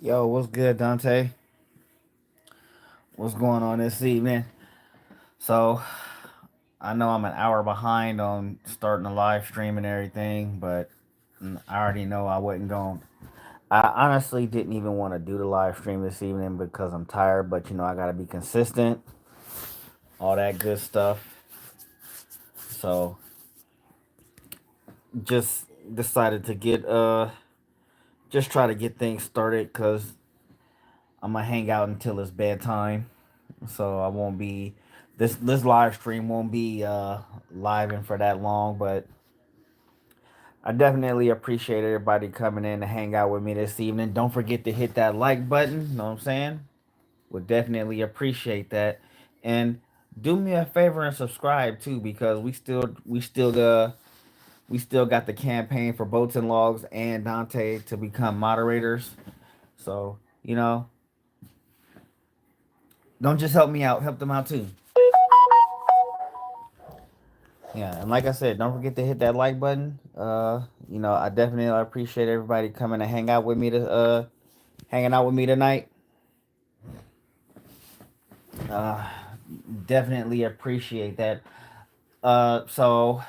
Yo, what's good, Dante? What's going on this evening? So, I know I'm an hour behind on starting the live stream and everything, but I already know I wasn't going. I honestly didn't even want to do the live stream this evening because I'm tired, but I got to be consistent, all that good stuff. So, just decided to just try to get things started cuz I'm going to hang out until it's bedtime. So I won't be this live stream won't be live in for that long, but I definitely appreciate everybody coming in to hang out with me this evening. Don't forget to hit that like button, you know what I'm saying? Would definitely appreciate that. And do me a favor and subscribe too, because we still got the campaign for Boats and Logs and Dante to become moderators. So, don't just help me out, help them out too. Yeah, and like I said, don't forget to hit that like button. I definitely appreciate everybody coming to hanging out with me tonight. Uh, Definitely appreciate that. So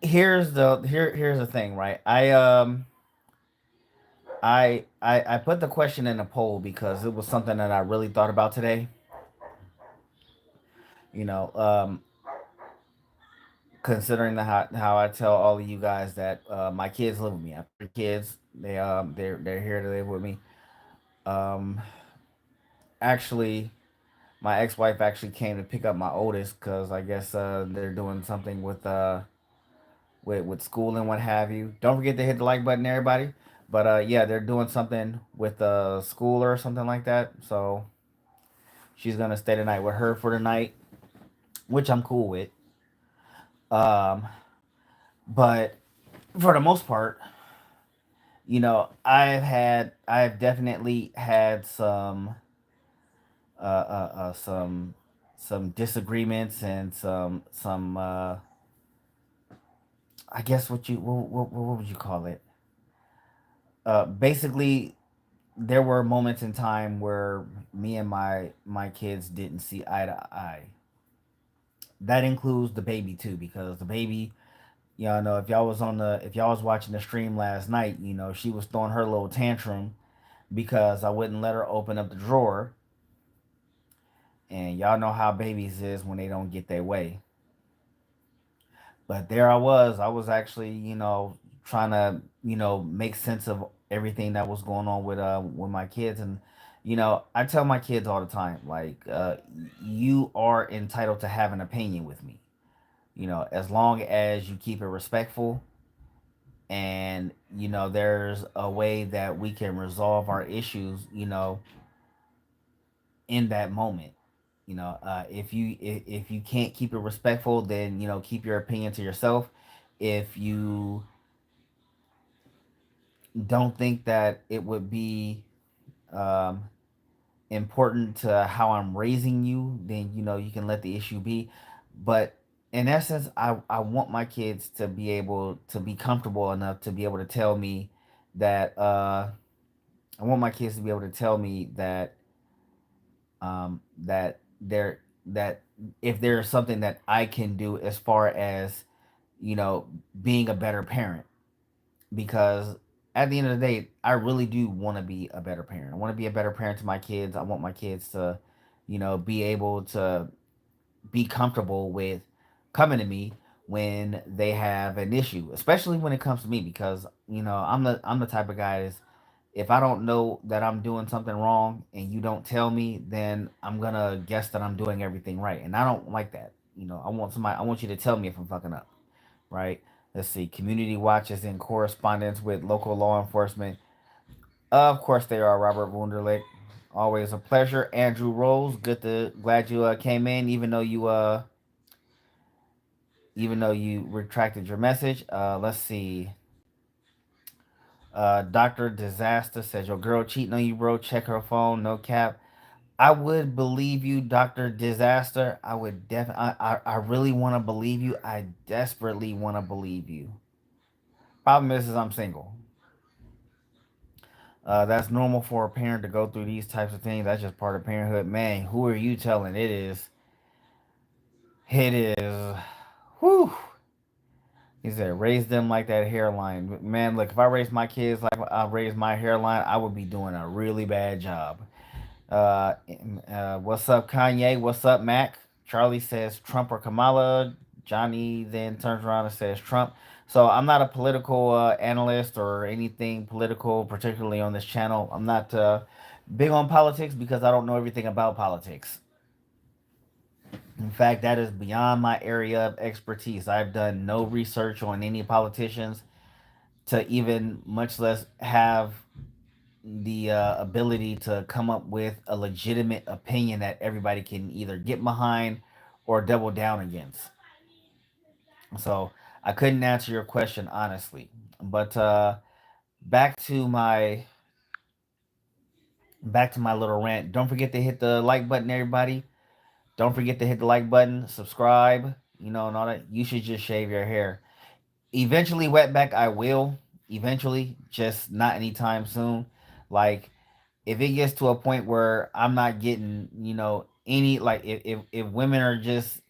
here's the thing, right? I put the question in a poll because it was something that I really thought about today. You know, considering how I tell all of you guys that my kids live with me. I have 3 kids. They're here to live with me. Um, Actually, my ex-wife actually came to pick up my oldest because I guess they're doing something with school and what have you. Don't forget to hit the like button, everybody. But yeah, they're doing something with school or something like that. So she's gonna stay the night with her for the night, which I'm cool with. Um, but for the most part, I've definitely had some disagreements and some I guess what would you call it? Basically, there were moments in time where me and my kids didn't see eye to eye. That includes the baby too, because the baby, know, if y'all was watching the stream last night, she was throwing her little tantrum because I wouldn't let her open up the drawer, and y'all know how babies is when they don't get their way. But there I was actually, trying to, make sense of everything that was going on with my kids. And I tell my kids all the time, like, you are entitled to have an opinion with me, as long as you keep it respectful, and there's a way that we can resolve our issues, in that moment. If you can't keep it respectful, then keep your opinion to yourself. If you don't think that it would be um, important to how I'm raising you, then you can let the issue be. But in essence, I want my kids to be able to be comfortable enough to be able to tell me that I want my kids to be able to tell me that that if there's something that I can do as far as being a better parent, because at the end of the day, I really do want to be a better parent. I want to be a better parent to my kids. I want my kids to, be able to be comfortable with coming to me when they have an issue, especially when it comes to me, because I'm the type of guy is, if I don't know that I'm doing something wrong and you don't tell me, then I'm gonna guess that I'm doing everything right, and I don't like that. I want you to tell me if I'm fucking up, right? Let's see. Community watch is in correspondence with local law enforcement. Of course, they are Robert Wunderlich. Always a pleasure. Andrew Rose, glad you came in, even though you retracted your message. Let's see. Doctor Disaster says your girl cheating on you, bro. Check her phone. No cap. I would believe you, Doctor Disaster. I would definitely. I really want to believe you. I desperately want to believe you. Problem is I'm single. That's normal for a parent to go through these types of things. That's just part of parenthood. Man, who are you telling? It is, whew. He said, raise them like that hairline. Man, look, if I raised my kids like I raised my hairline, I would be doing a really bad job. What's up, Kanye? What's up, Mac? Charlie says Trump or Kamala. Johnny then turns around and says Trump. So I'm not a political analyst or anything political, particularly on this channel. I'm not big on politics because I don't know everything about politics. In fact, that is beyond my area of expertise. I've done no research on any politicians to even much less have the ability to come up with a legitimate opinion that everybody can either get behind or double down against. So I couldn't answer your question honestly. But back to my back to my little rant. Don't forget to hit the like button, everybody. Don't forget to hit the like button, subscribe, and all that. You should just shave your hair. Eventually, wetback, I will. Eventually, just not anytime soon. Like, if it gets to a point where I'm not getting, any, like, if women are just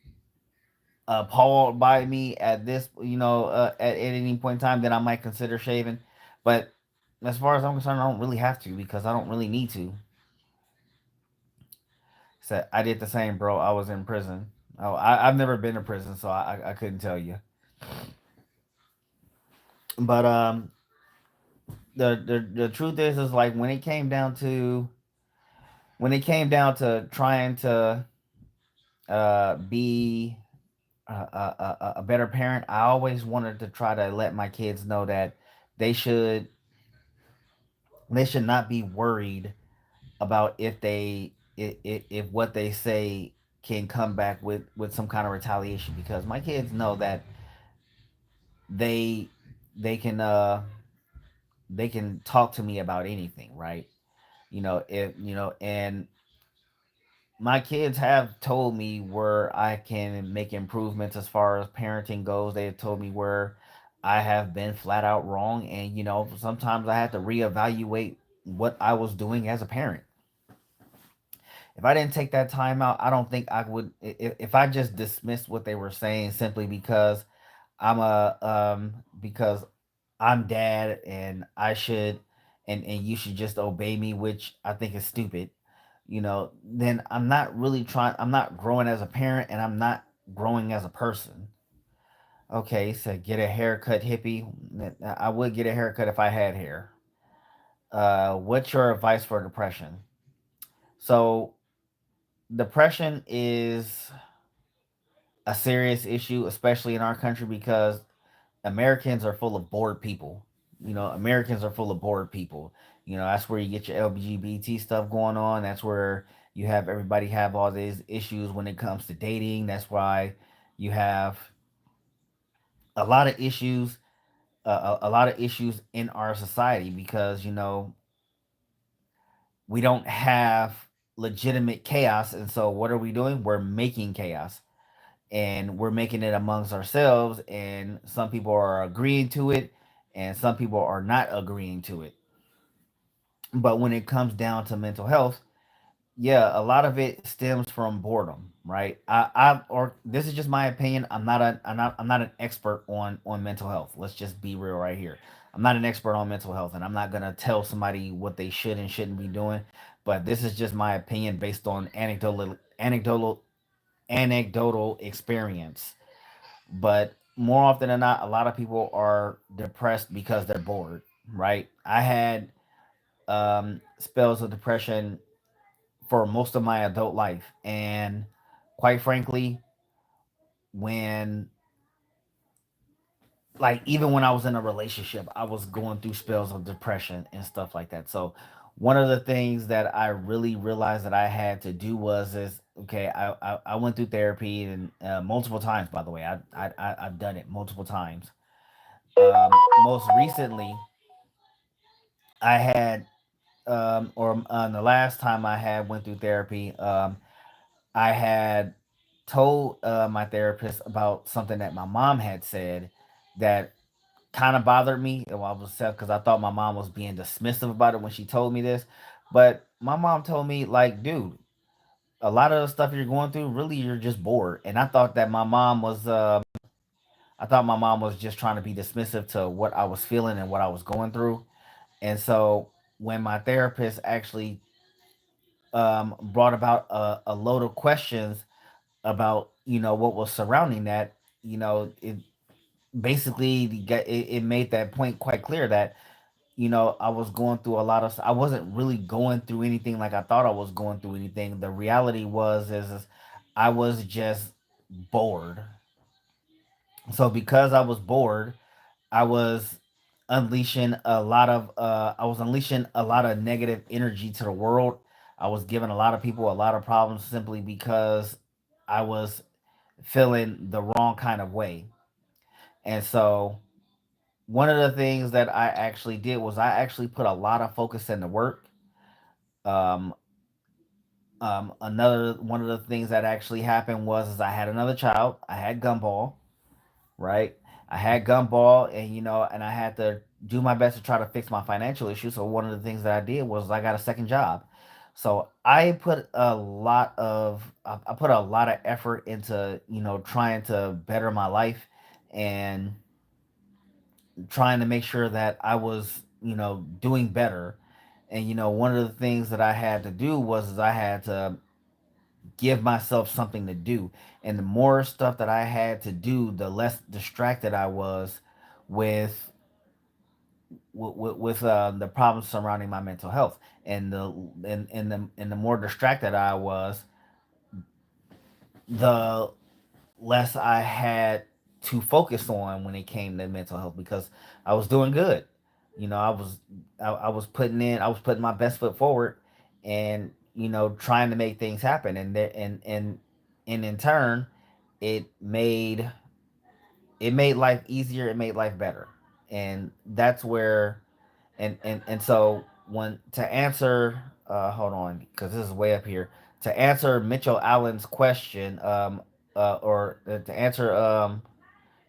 appalled by me at this, at any point in time, then I might consider shaving. But as far as I'm concerned, I don't really have to because I don't really need to. So I did the same, bro. I was in prison. Oh, I've never been to prison, so I couldn't tell you. But the truth is like when it came down to trying to be a better parent, I always wanted to try to let my kids know that they should they should not be worried about if what they say can come back with some kind of retaliation, because my kids know that they they can uh they can talk to me about anything, right? If and my kids have told me where I can make improvements as far as parenting goes. They have told me where I have been flat out wrong, and sometimes I have to reevaluate what I was doing as a parent. If I didn't take that time out, I don't think I would. If I just dismissed what they were saying simply because I'm dad and I should and you should just obey me, which I think is stupid, then I'm not growing as a parent and I'm not growing as a person. Okay, so get a haircut, hippie. I would get a haircut if I had hair. What's your advice for depression? So, depression is a serious issue, especially in our country, because Americans are full of bored people. Americans are full of bored people. That's where you get your LGBT stuff going on. That's where you have everybody have all these issues when it comes to dating. That's why you have a lot of issues, a lot of issues in our society because we don't have legitimate chaos, and so what are we doing? We're making chaos, and we're making it amongst ourselves, and some people are agreeing to it and some people are not agreeing to it. But when it comes down to mental health, yeah, a lot of it stems from boredom, right? Or this is just my opinion. I'm not an expert on mental health. Let's just be real right here. I'm not an expert on mental health, and I'm not gonna tell somebody what they should and shouldn't be doing. But this is just my opinion based on anecdotal experience. But more often than not, a lot of people are depressed because they're bored, right? I had spells of depression for most of my adult life, and quite frankly, when like even when I was in a relationship, I was going through spells of depression and stuff like that. So one of the things that I really realized that I had to do was is okay. I went through therapy and multiple times. By the way, I've done it multiple times. Most recently, I had or the last time I had went through therapy, I had told my therapist about something that my mom had said that kind of bothered me. Well, I was upset because I thought my mom was being dismissive about it when she told me this. But my mom told me, like, dude, a lot of the stuff you're going through, really, you're just bored. And I thought that my mom was, I thought my mom was just trying to be dismissive to what I was feeling and what I was going through. And so when my therapist actually brought about a load of questions about, what was surrounding that, it basically it made that point quite clear that, I was going through a lot of, I wasn't really going through anything like I thought I was going through anything. The reality is I was just bored. So because I was bored, I was I was unleashing a lot of negative energy to the world. I was giving a lot of people a lot of problems simply because I was feeling the wrong kind of way. And so one of the things that I actually did was I actually put a lot of focus into work. Um, Another one of the things that actually happened was is I had another child. I had Gumball, right? I had Gumball, and and I had to do my best to try to fix my financial issues. So one of the things that I did was I got a second job. So I put a lot of effort into trying to better my life and trying to make sure that I was doing better. And one of the things that I had to do was is I had to give myself something to do. And the more stuff that I had to do, the less distracted I was with the problems surrounding my mental health. And the more distracted I was, the less I had to focus on when it came to mental health because I was doing good. I was putting my best foot forward and trying to make things happen, and in turn it made life easier, it made life better. And that's where and so when to answer hold on because this is way up here, to answer Mitchell Allen's question, or to answer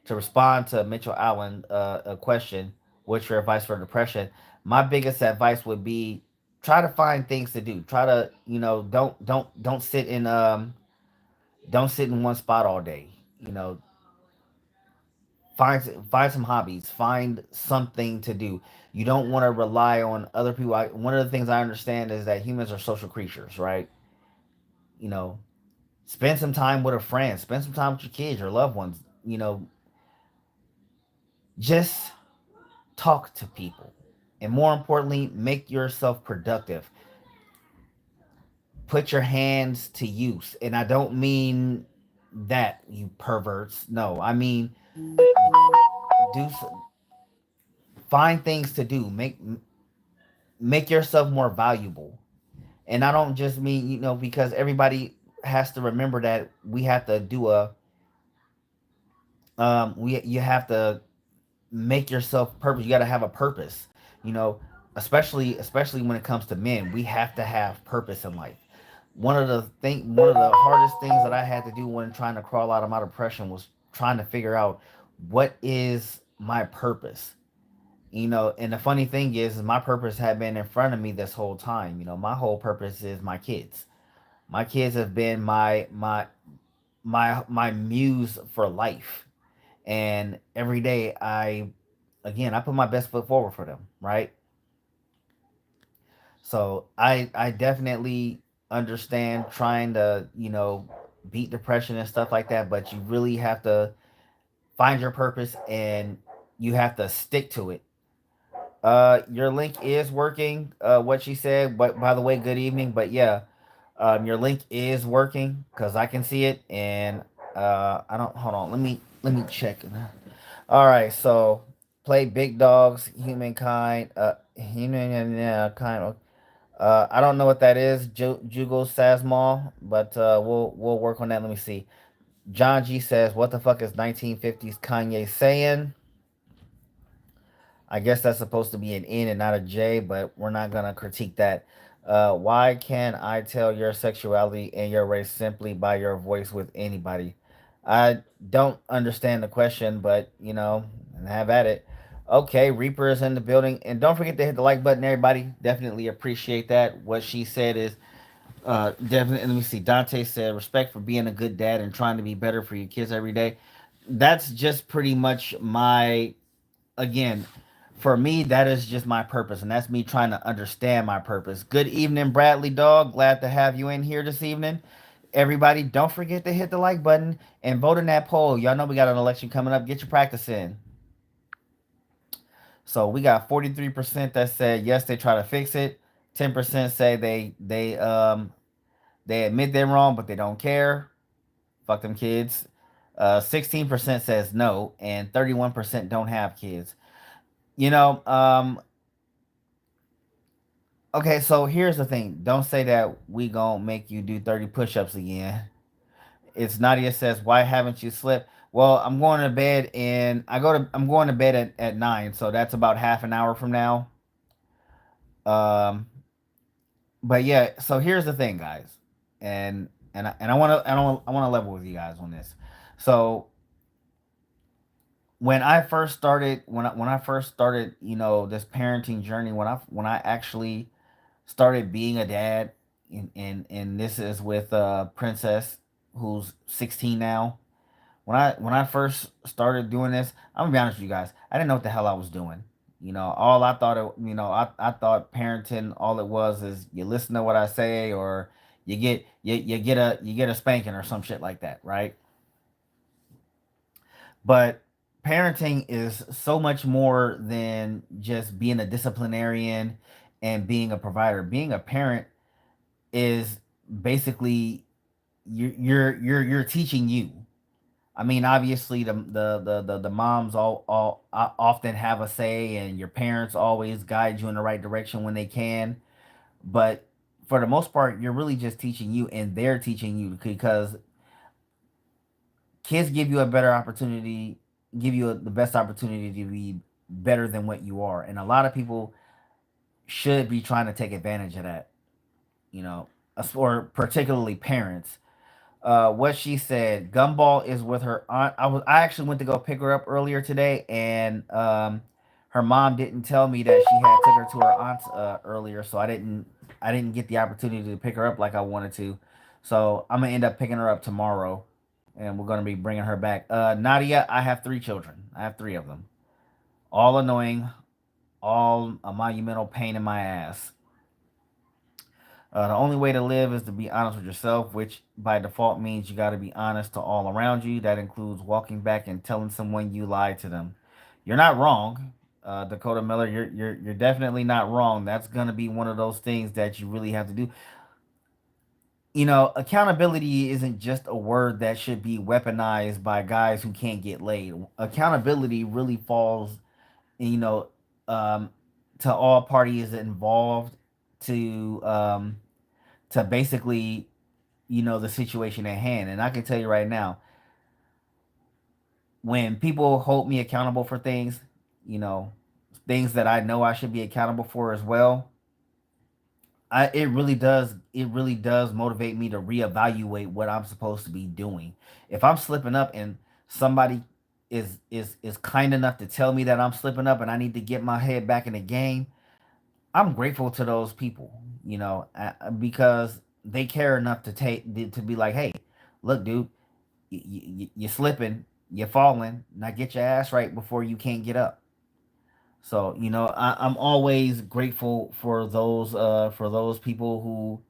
to respond to Mitchell Allen a question, what's your advice for depression? My biggest advice would be try to find things to do. Try to don't sit in don't sit in one spot all day. you know find some hobbies, find something to do. You don't want to rely on other people. One of the things I understand is that humans are social creatures, right? you know Spend some time with a friend, spend some time with your kids, your loved ones. Just talk to people, and more importantly, make yourself productive. Put your hands to use, and I don't mean that, you perverts. No, I mean do find things to do. Make yourself more valuable. And I don't just mean, because everybody has to remember that we have to do a we you have to make yourself purpose. You got to have a purpose. You know, especially when it comes to men, we have to have purpose in life. One of the hardest things that I had to do when trying to crawl out of my depression was trying to figure out what is my purpose. And the funny thing is my purpose had been in front of me this whole time. My whole purpose is my kids. My kids have been my muse for life. And every day I put my best foot forward for them, right? So I definitely understand trying to, beat depression and stuff like that, but you really have to find your purpose and you have to stick to it. Your link is working, what she said, but by the way, good evening. But yeah, your link is working because I can see it. And I don't, hold on, let me check. All right, so play Big Dogs, Humankind, Human, yeah, kind of. I don't know what that is, Jugo Sasmal, but we'll work on that. Let me see. John G says, "What the fuck is 1950s Kanye saying?" I guess that's supposed to be an N and not a J, but we're not gonna critique that. Why can't I tell your sexuality and your race simply by your voice with anybody? I don't understand the question, but have at it. Okay, Reaper is in the building, and don't forget to hit the like button, everybody. Definitely appreciate that. What she said is definitely. Let me see. Dante said respect for being a good dad and trying to be better for your kids every day. That's just pretty much my again. For me, that is just my purpose, and that's me trying to understand my purpose. Good evening, Bradley Dog. Glad to have you in here this evening. Everybody, don't forget to hit the like button and vote in that poll. Y'all know we got an election coming up. Get your practice in. So we got 43% that said yes, they try to fix it. 10% say they admit they're wrong, but they don't care. Fuck them kids. 16% says no, and 31% don't have kids. You know, okay, so here's the thing. Don't say that we gonna make you do 30 push-ups again. It's Nadia says, why haven't you slept? Well, I'm going to bed and I'm going to bed at 9, so that's about half an hour from now. Um but yeah, so here's the thing, guys. And I want to I want to level with you guys on this. So when I first started, this parenting journey, when I actually started being a dad, and this is with Princess, who's 16 now. When I first started doing this, I'm gonna be honest with you guys, I didn't know what the hell I was doing. All I thought I thought parenting, all it was is you listen to what I say, or you get a spanking or some shit like that, right? But parenting is so much more than just being a disciplinarian and being a provider. Being a parent is basically you're teaching you. I mean, obviously the moms all often have a say, and your parents always guide you in the right direction when they can. But for the most part, you're really just teaching you, and they're teaching you because kids give you a better opportunity, give you the best opportunity to be better than what you are, and a lot of people should be trying to take advantage of that. You know, or particularly parents. What she said, Gumball is with her aunt. I actually went to go pick her up earlier today, and her mom didn't tell me that she had took her to her aunt's earlier, so I didn't get the opportunity to pick her up like I wanted to. So I'm gonna end up picking her up tomorrow, and we're gonna be bringing her back. Nadia, I have 3 children. I have 3 of them, all annoying, all a monumental pain in my ass. The only way to live is to be honest with yourself, which by default means you got to be honest to all around you. That includes walking back and telling someone you lied to them. You're not wrong, Dakota Miller. You're definitely not wrong. That's gonna be one of those things that you really have to do. Accountability isn't just a word that should be weaponized by guys who can't get laid. Accountability really falls, you know, um, to all parties involved to basically the situation at hand. And I can tell you right now, when people hold me accountable for things, you know things that I know I should be accountable for as well, it really does motivate me to reevaluate what I'm supposed to be doing. If I'm slipping up and somebody is kind enough to tell me that I'm slipping up and I need to get my head back in the game, I'm grateful to those people, because they care enough to be like, hey, look, dude, you're slipping, you're falling. Now get your ass right before you can't get up. So I'm always grateful for those people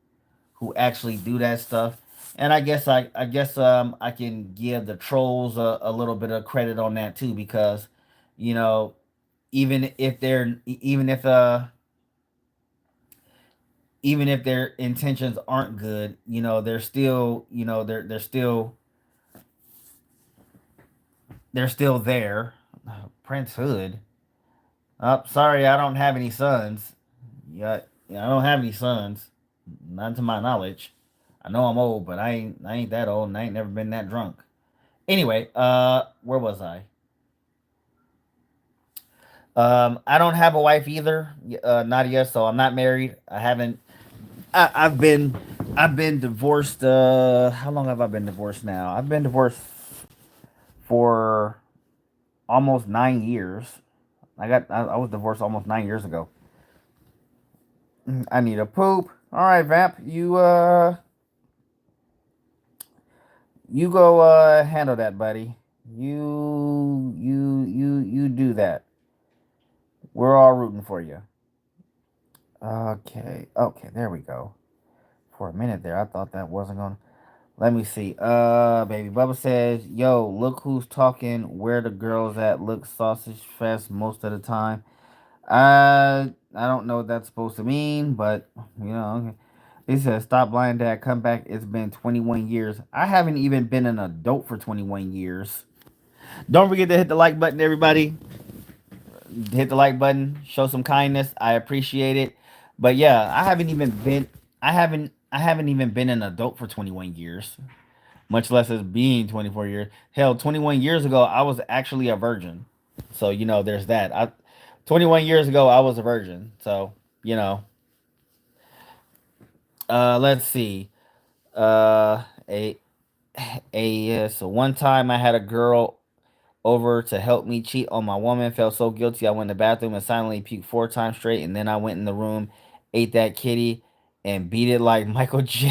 who actually do that stuff. And I guess I can give the trolls a little bit of credit on that too, because you know even if even if their intentions aren't good, they're still they're still there. Prince Hood. Oh, sorry, I don't have any sons. Yeah, I don't have any sons, not to my knowledge. I know I'm old, but I ain't that old, and I ain't never been that drunk. Anyway, where was I? I don't have a wife either, Nadia. So I'm not married. I haven't. I've been divorced. How long have I been divorced now? I've been divorced for almost 9 years. I was divorced almost 9 years ago. I need a poop. All right, Vamp, you go handle that, buddy. You do that. We're all rooting for you. Okay, there we go. For a minute there, I thought that wasn't going. Let me see. Baby Bubba says, "Yo, look who's talking. Where the girls at? Look, sausage fest most of the time." I don't know what that's supposed to mean, but okay. He says, "Stop lying, Dad. Come back. It's been 21 years. I haven't even been an adult for 21 years." Don't forget to hit the like button, everybody. Hit the like button. Show some kindness. I appreciate it. But yeah, I haven't even been an adult for 21 years, much less as being 24 years. Hell, 21 years ago, I was actually a virgin. So, there's that. 21 years ago, I was a virgin. So, you know, let's see. Uh, a, so one time I had a girl over to help me cheat on my woman. Felt so guilty. I went in the bathroom and silently puked 4 times straight. And then I went in the room, ate that kitty, and beat it like Michael J.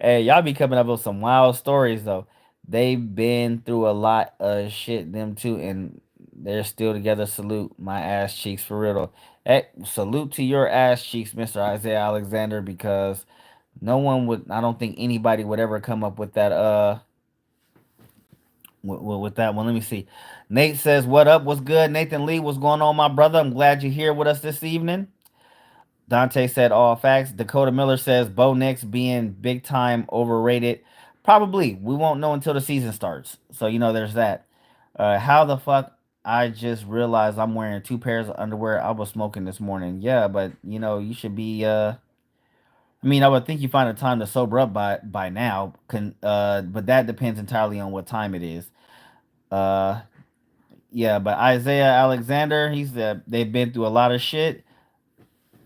Hey, y'all be coming up with some wild stories though. They've been through a lot of shit, them too, and they're still together. Salute my ass cheeks for real though. Hey, salute to your ass cheeks, Mr. Isaiah Alexander, because no one would. I don't think anybody would ever come up with that. With that one. Let me see. Nate says, "What up? What's good?" Nathan Lee, what's going on, my brother? I'm glad you're here with us this evening. Dante said, "All facts." Dakota Miller says, "Bo Nix being big time overrated." Probably. We won't know until the season starts. So, there's that. How the fuck I just realized I'm wearing 2 pairs of underwear. I was smoking this morning. Yeah, but, you should be. I mean, I would think you find a time to sober up by now. But that depends entirely on what time it is. Uh, Yeah, but Isaiah Alexander, he said they've been through a lot of shit,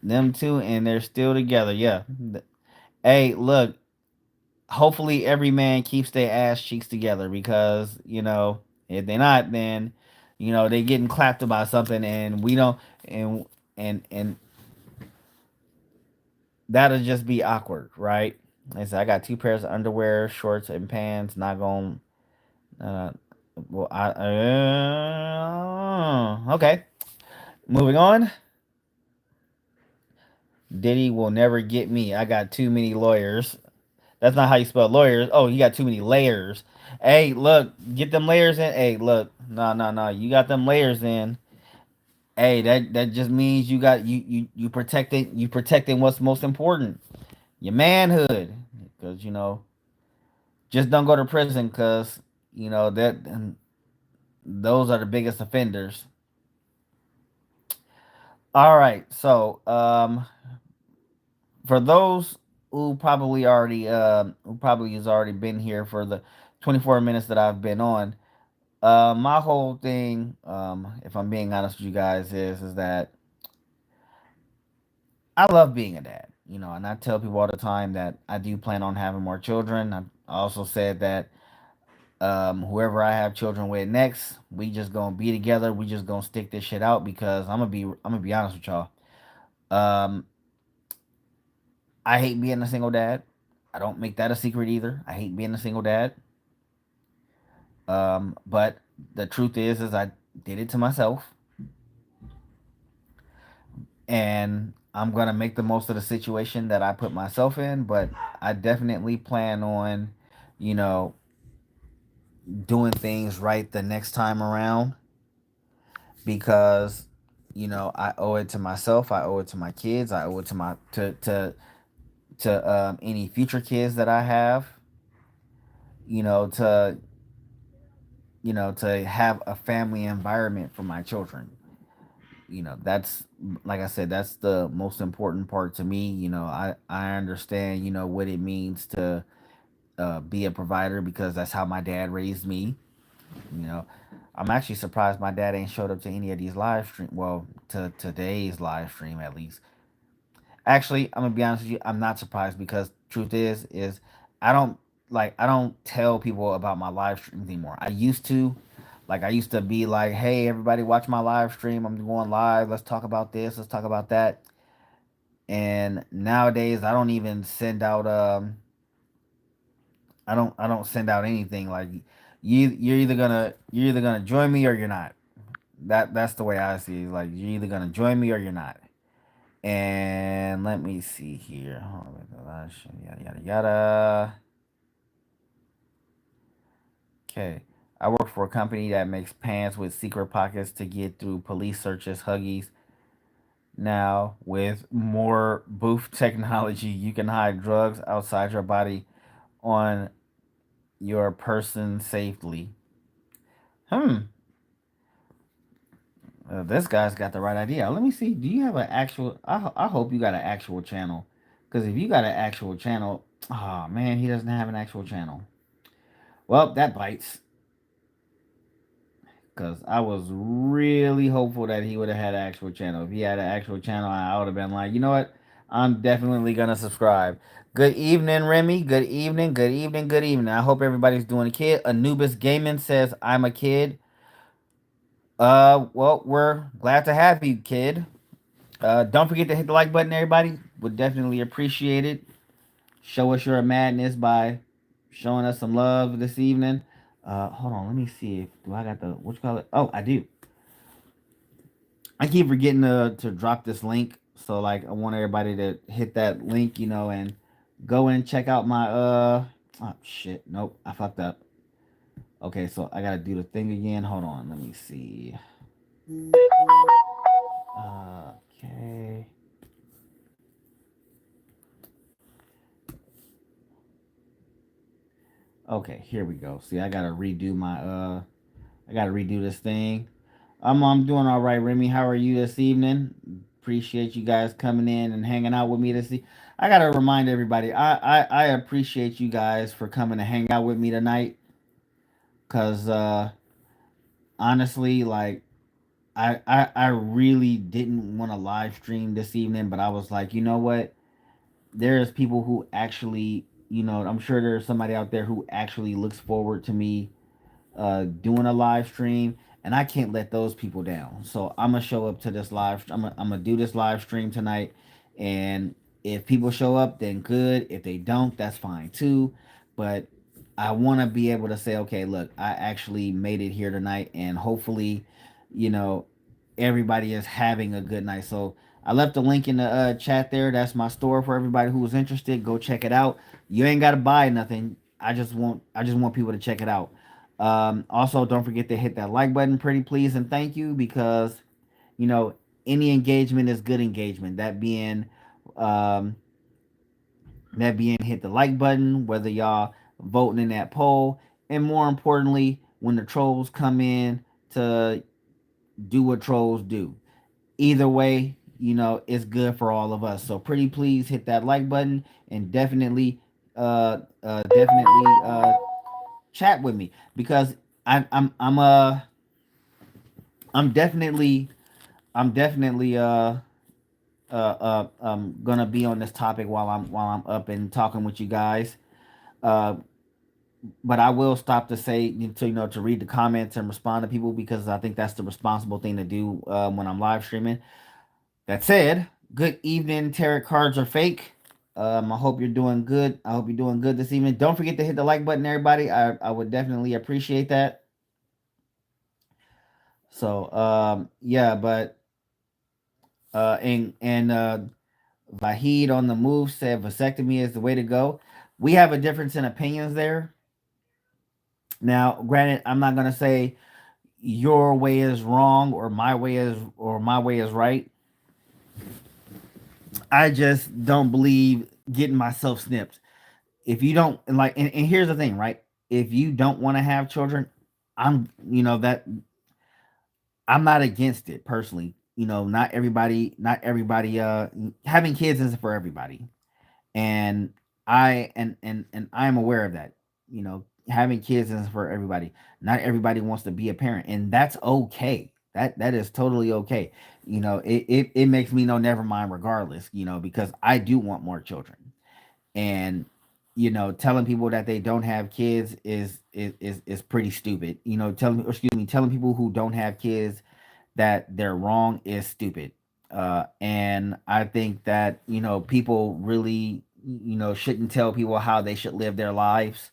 them two, and they're still together. Yeah. Hey, look, hopefully every man keeps their ass cheeks together because, if they're not, then, they getting clapped about something and we don't and that'll just be awkward, right? I said I got 2 pairs of underwear, shorts, and pants, not going uh okay. Moving on. Diddy will never get me. I got too many lawyers. That's not how you spell lawyers. Oh, you got too many layers. Hey, look, get them layers in. Hey, look, no, no, no. You got them layers in. Hey, that just means you protecting what's most important, your manhood. Because just don't go to prison. Because that those are the biggest offenders. All right, so for those who probably has already been here for the 24 minutes that I've been on, my whole thing, if I'm being honest with you guys, is that I love being a dad, and I tell people all the time that I do plan on having more children. I also said that whoever I have children with next, we just gonna be together. We just gonna stick this shit out because I'm gonna be honest with y'all. Um, I hate being a single dad. I don't make that a secret either. I hate being a single dad. But the truth is I did it to myself, and I'm gonna make the most of the situation that I put myself in. But I definitely plan on, you know, doing things right the next time around because, I owe it to myself. I owe it to my kids. I owe it to my to any future kids that I have. You know, to to have a family environment for my children. That's like I said, that's the most important part to me. I understand what it means to be a provider because that's how my dad raised me. you know I'm actually surprised my dad ain't showed up to any of these live stream, well, to today's live stream at least. Actually, I'm gonna be honest with you, I'm not surprised because truth is I don't tell people about my live streams anymore. I used to, Like I used to be like, hey, everybody, watch my live stream. I'm going live. Let's talk about this. Let's talk about that. And nowadays, I don't even send out. I don't send out anything. Like you're either gonna join me or you're not. That's the way I see it. Like you're either gonna join me or you're not. And let me see here. Yada yada yada. Okay. I work for a company that makes pants with secret pockets to get through police searches, Huggies. Now, with more booth technology, you can hide drugs outside your body on your person safely. Hmm. This guy's got the right idea. Let me see. Do you have an actual? I hope you got an actual channel. Because if you got an actual channel, oh man, he doesn't have an actual channel. Well, that bites. Because I was really hopeful that he would have had an actual channel. If he had an actual channel, I would have been like, you know what? I'm definitely going to subscribe. Good evening, Remy. Good evening. Good evening. Good evening. I hope everybody's doing a kid. Anubis Gaming says, I'm a kid. Well, we're glad to have you, kid. Don't forget to hit the like button, everybody. Would definitely appreciate it. Show us your madness by showing us some love this evening. Hold on, let me see if do I got the what you call it? Oh, I do. I keep forgetting to drop this link. So like I want everybody to hit that link, and go and check out my oh shit. Nope, I fucked up. Okay, so I gotta do the thing again. Hold on, let me see. Okay. Okay, here we go. See, I gotta redo this thing. I'm doing all right, Remy. How are you this evening? Appreciate you guys coming in and hanging out with me this evening. I gotta remind everybody, I appreciate you guys for coming to hang out with me tonight. Cause honestly, like I really didn't want to live stream this evening, but I was like, you know what? There's people who actually, I'm sure there's somebody out there who actually looks forward to me doing a live stream, and I can't let those people down. So I'm gonna show up to this live. I'm gonna do this live stream tonight, and if people show up, then good. If they don't, that's fine too. But I want to be able to say, okay, look, I actually made it here tonight, and hopefully, you know, everybody is having a good night. So I left the link in the chat there. That's my store for everybody who is interested. Go check it out. You ain't got to buy nothing. I just want people to check it out. Also, don't forget to hit that like button, pretty please, and thank you because you know any engagement is good engagement. Um, that being hit the like button, whether y'all voting in that poll, and more importantly, when the trolls come in to do what trolls do. Either way, it's good for all of us. So pretty please hit that like button and definitely chat with me because I'm definitely I'm definitely gonna be on this topic while I'm up and talking with you guys. Uh, but I will stop to say to read the comments and respond to people because I think that's the responsible thing to do when I'm live streaming. That said, good evening. Tarot cards are fake. I hope you're doing good. I hope you're doing good this evening. Don't forget to hit the like button, everybody. I would definitely appreciate that. So yeah, but and Vahid on the move said vasectomy is the way to go. We have a difference in opinions there. Now, granted, I'm not gonna say your way is wrong or my way is right. I just don't believe getting myself snipped. If you don't like, and here's the thing, right? If you don't want to have children, that I'm not against it personally. Not everybody having kids isn't for everybody. And and I'm aware of that. Having kids isn't for everybody. Not everybody wants to be a parent, and that's okay. That is totally okay. It makes me know never mind regardless, because I do want more children. And telling people that they don't have kids is pretty stupid. Telling people who don't have kids that they're wrong is stupid. And I think that people really shouldn't tell people how they should live their lives.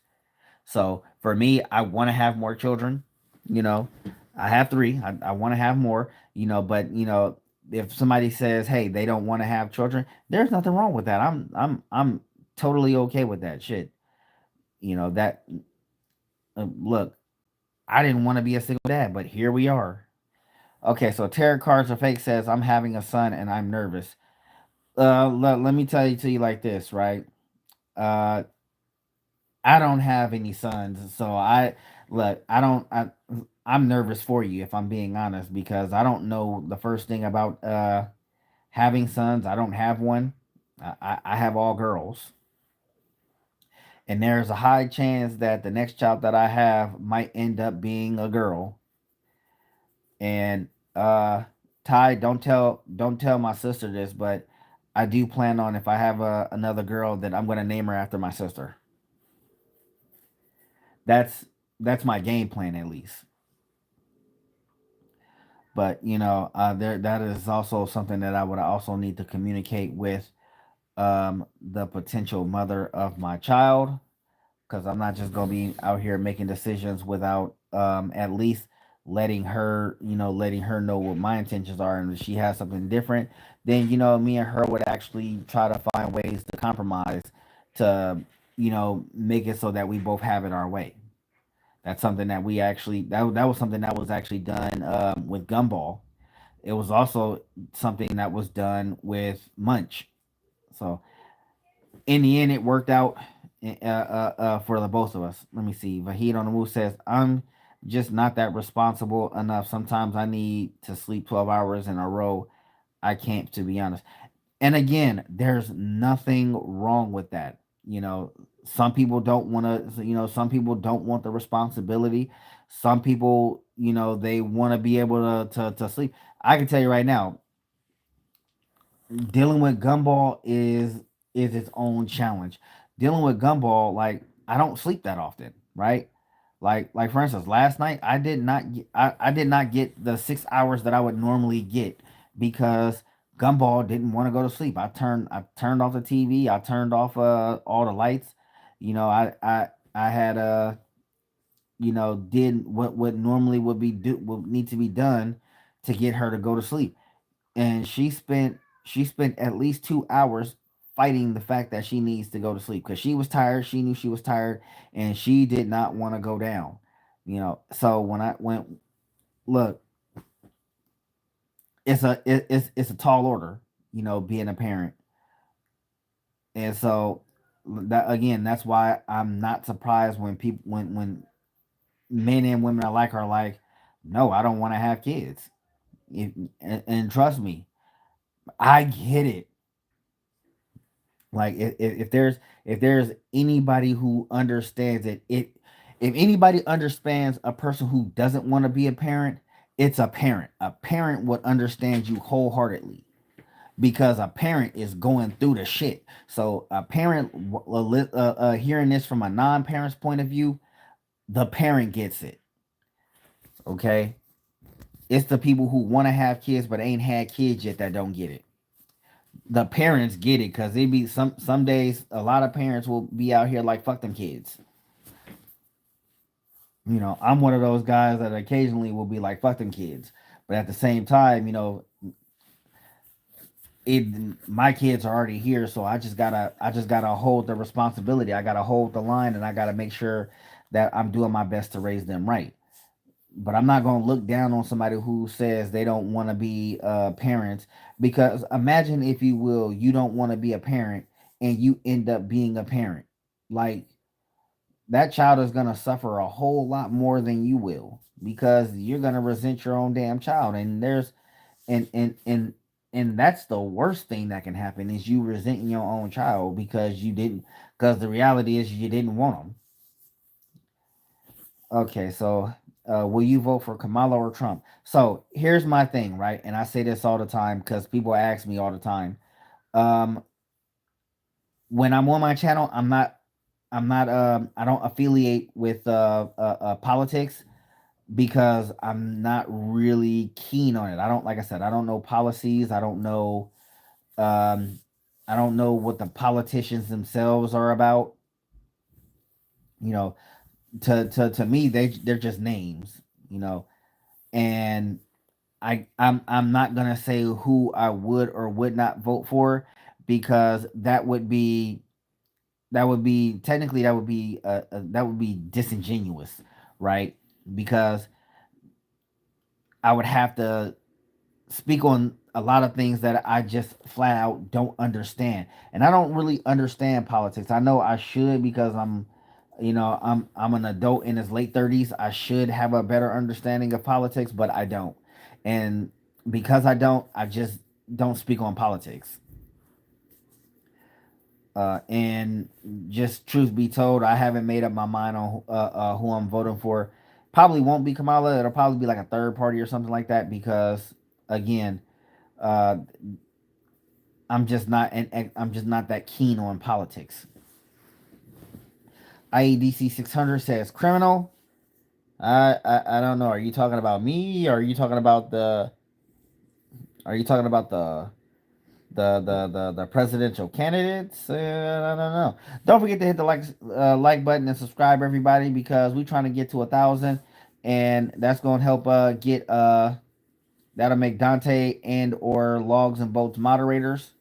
So for me, I want to have more children. You know, I have three. I want to have more. But if somebody says, "Hey, they don't want to have children," there's nothing wrong with that. I'm totally okay with that shit. That look, I didn't want to be a single dad, but here we are. Okay, so tarot cards are fake says I'm having a son and I'm nervous. Let me tell you to you like this, right? Uh, I don't have any sons, so I look. I don't. I'm nervous for you if I'm being honest because I don't know the first thing about having sons. I don't have one. I have all girls, and there's a high chance that the next child that I have might end up being a girl. And Ty, don't tell my sister this, but I do plan on if I have another girl that I'm gonna name her after my sister. That's that's my game plan at least. But there that is also something that I would also need to communicate with the potential mother of my child, because I'm not just gonna be out here making decisions without at least letting her know what my intentions are, and if she has something different, then me and her would actually try to find ways to compromise to make it so that we both have it our way. That's something that we actually that was something that was actually done with Gumball. It was also something that was done with Munch. So in the end, it worked out for the both of us. Let me see. Vahid on the move says, "I'm just not that responsible enough. Sometimes I need to sleep 12 hours in a row. I can't, to be honest." And again, there's nothing wrong with that. Some people don't want to. Some people don't want the responsibility. Some people, they want to be able to sleep. I can tell you right now, dealing with gumball is its own challenge. Dealing with gumball, like I don't sleep that often, right? Like for instance, last night I did not get the 6 hours that I would normally get because gumball didn't want to go to sleep. I turned off the TV. I turned off all the lights. I had did what normally would need to be done to get her to go to sleep, and she spent at least 2 hours fighting the fact that she needs to go to sleep because she was tired. She knew she was tired, and she did not want to go down. So when I went, look, it's a tall order. Being a parent, and so that again, that's why I'm not surprised when people when men and women alike are like, no, I don't want to have kids. And trust me, I get it. Like if there's anybody who understands it, if anybody understands a person who doesn't want to be a parent, it's a parent. A parent would understand you wholeheartedly because a parent is going through the shit. So a parent hearing this from a non-parent's point of view, the parent gets it. Okay, it's the people who want to have kids but ain't had kids yet that don't get it. The parents get it because they be some days a lot of parents will be out here like fuck them kids. I'm one of those guys that occasionally will be like fuck them kids, but at the same time, it my kids are already here, so I just gotta hold the responsibility. I gotta hold the line, and I gotta make sure that I'm doing my best to raise them right. But I'm not going to look down on somebody who says they don't want to be parents, because imagine, if you will, you don't want to be a parent and you end up being a parent. Like, that child is going to suffer a whole lot more than you will because you're going to resent your own damn child. And and and and and that's the worst thing that can happen is you resenting your own child because you didn't, because the reality is you didn't want them. Okay, so will you vote for Kamala or Trump? So here's my thing, right? And I say this all the time because people ask me all the time. Um, when I'm on my channel, I'm not. I don't affiliate with politics because I'm not really keen on it. I don't, like I said, I don't know policies. Um, I don't know what the politicians themselves are about. You know, to me, they're just names. You know, and I'm not gonna say who I would or would not vote for because that would be technically that would be disingenuous, right? Because I would have to speak on a lot of things that I just flat out don't understand. And I don't really understand politics. I know I should because I'm an adult in his late 30s. I should have a better understanding of politics, but I don't. And because I don't, I just don't speak on politics. And just truth be told, I haven't made up my mind on who I'm voting for. Probably won't be Kamala. It'll probably be like a third party or something like that because again, uh, I'm just not that keen on politics. IEDC 600 says criminal. I don't know. Are you talking about me? Or are you talking about the presidential candidates? I don't know. Don't forget to hit the like button and subscribe, everybody, because we're trying to get to 1,000, and that's gonna help get that'll make Dante and or Logs and Boats moderators.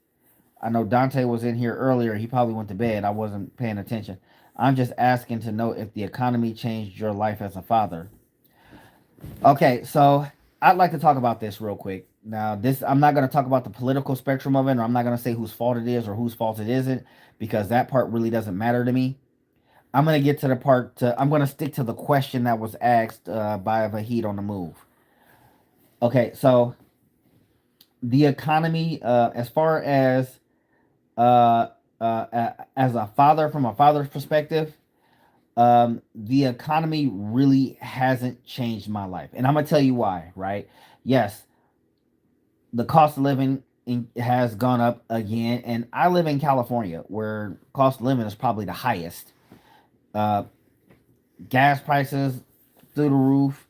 I know Dante was in here earlier. He probably went to bed. I wasn't paying attention. I'm just asking to know if the economy changed your life as a father. Okay, so I'd like to talk about this real quick. Now, this I'm not going to talk about the political spectrum of it, or I'm not going to say whose fault it is or whose fault it isn't, because that part really doesn't matter to me. I'm going to get to the part. I'm going to stick to the question that was asked by Vahid on the move. Okay, so the economy, as far uh, as a father, from a father's perspective, the economy really hasn't changed my life, and I'm gonna tell you why. Right? Yes, the cost of living has gone up again, and I live in California, where cost of living is probably the highest. Uh, Gas prices through the roof.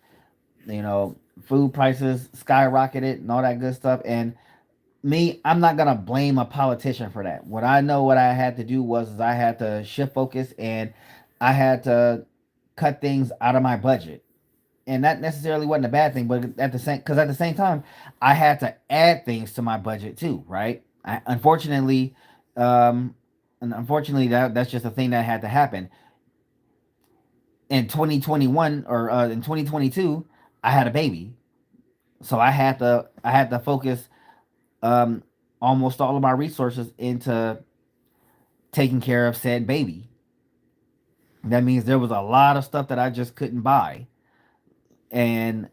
You know, food prices skyrocketed and all that good stuff. And I'm not gonna blame a politician for that. What I know, what I had to do was is I had to shift focus and I had to cut things out of my budget. And that necessarily wasn't a bad thing, but at the same time, I had to add things to my budget too, right? Um, unfortunately, that's just a thing that had to happen. In 2021 or in 2022, I had a baby, so I had to focus um, almost all of my resources into taking care of said baby. That means there was a lot of stuff that I just couldn't buy, and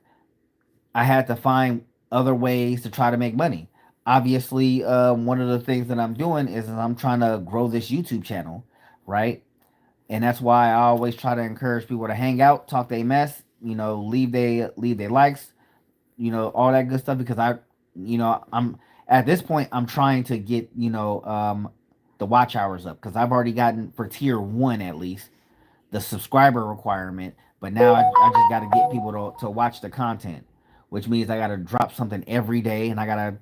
I had to find other ways to try to make money. Obviously, one of the things that I'm doing is I'm trying to grow this YouTube channel, right? And that's why I always try to encourage people to hang out, talk their mess, leave their likes, all that good stuff because I'm at this point I'm trying to get the watch hours up because I've already gotten for tier one at least the subscriber requirement, but now I just got to get people to watch the content, which means I got to drop something every day, and I gotta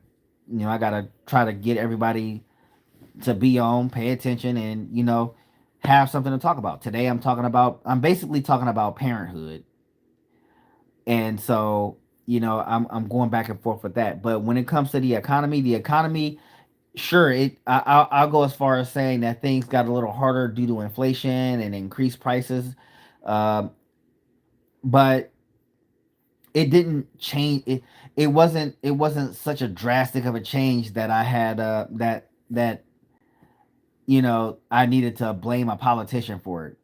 try to get everybody to be on, pay attention, and have something to talk about. Today I'm basically talking about parenthood, and so I'm going back and forth with that. But when it comes to the economy, sure, I'll go as far as saying that things got a little harder due to inflation and increased prices. Um, but it didn't change it wasn't such a drastic of a change that I had that I needed to blame a politician for it.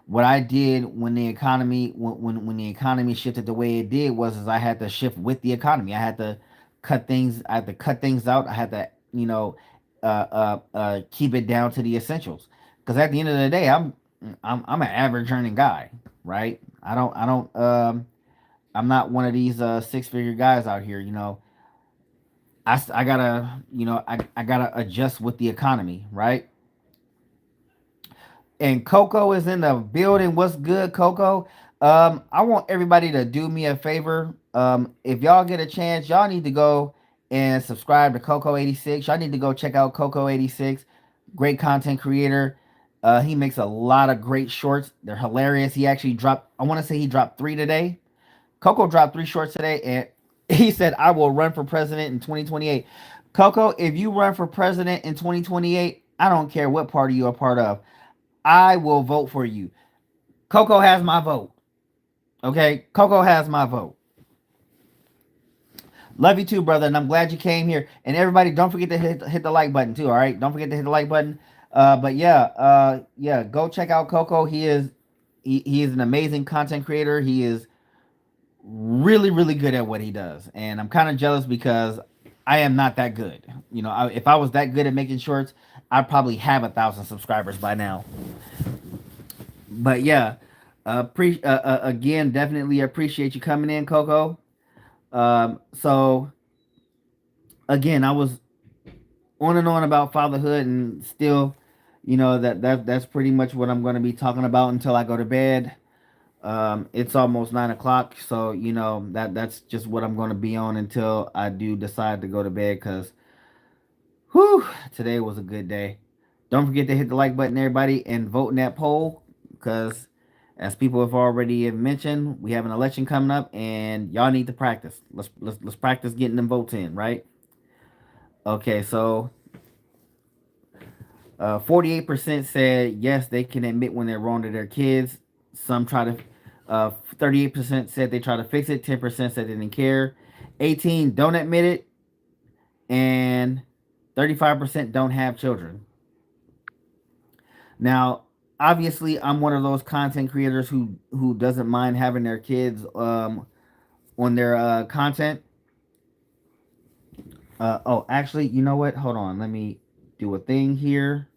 What I did when the economy when the economy shifted the way it did was is I had to shift with the economy. I had to cut things out. I had to keep it down to the essentials because at the end of the day I'm an average earning guy, right? I don't I'm not one of these six-figure guys out here. I gotta I gotta adjust with the economy, right? And Coco is in the building. What's good, Coco? I want everybody to do me a favor. If y'all get a chance, y'all need to go and subscribe to Coco 86. Y'all need to go check out Coco 86. Great content creator. He makes a lot of great shorts. They're hilarious. He actually dropped, I want to say he dropped three today. Coco dropped three shorts today, and he said, I will run for president in 2028. Coco, if you run for president in 2028, I don't care what party you're a part of. I will vote for you. Coco has my vote. Okay? Coco has my vote. Love you too, brother, and I'm glad you came here. And everybody, don't forget to hit the like button too. All right, don't forget to hit the like button. But yeah, go check out Coco. He is an amazing content creator. He is really good at what he does, and I'm kind of jealous because I am not that good. If I was that good at making shorts, I'd probably have 1,000 subscribers by now. But yeah, again, definitely appreciate you coming in, Coco. So again, I was on and on about fatherhood, and still, that's pretty much what I'm going to be talking about until I go to bed. It's almost 9 o'clock, so that's just what I'm going to be on until I do decide to go to bed. Cause, whew, today was a good day. Don't forget to hit the like button, everybody, and vote in that poll. Cause, as people have already mentioned, we have an election coming up, and y'all need to practice. Let's practice getting them votes in, right? Okay, so 48% said yes, they can admit when they're wrong to their kids. Some try to. 38% said they try to fix it. 10% said they didn't care. 18 don't admit it, and 35% don't have children. Now, obviously, I'm one of those content creators who doesn't mind having their kids on their content. Oh, actually, you know what? Hold on. Let me do a thing here.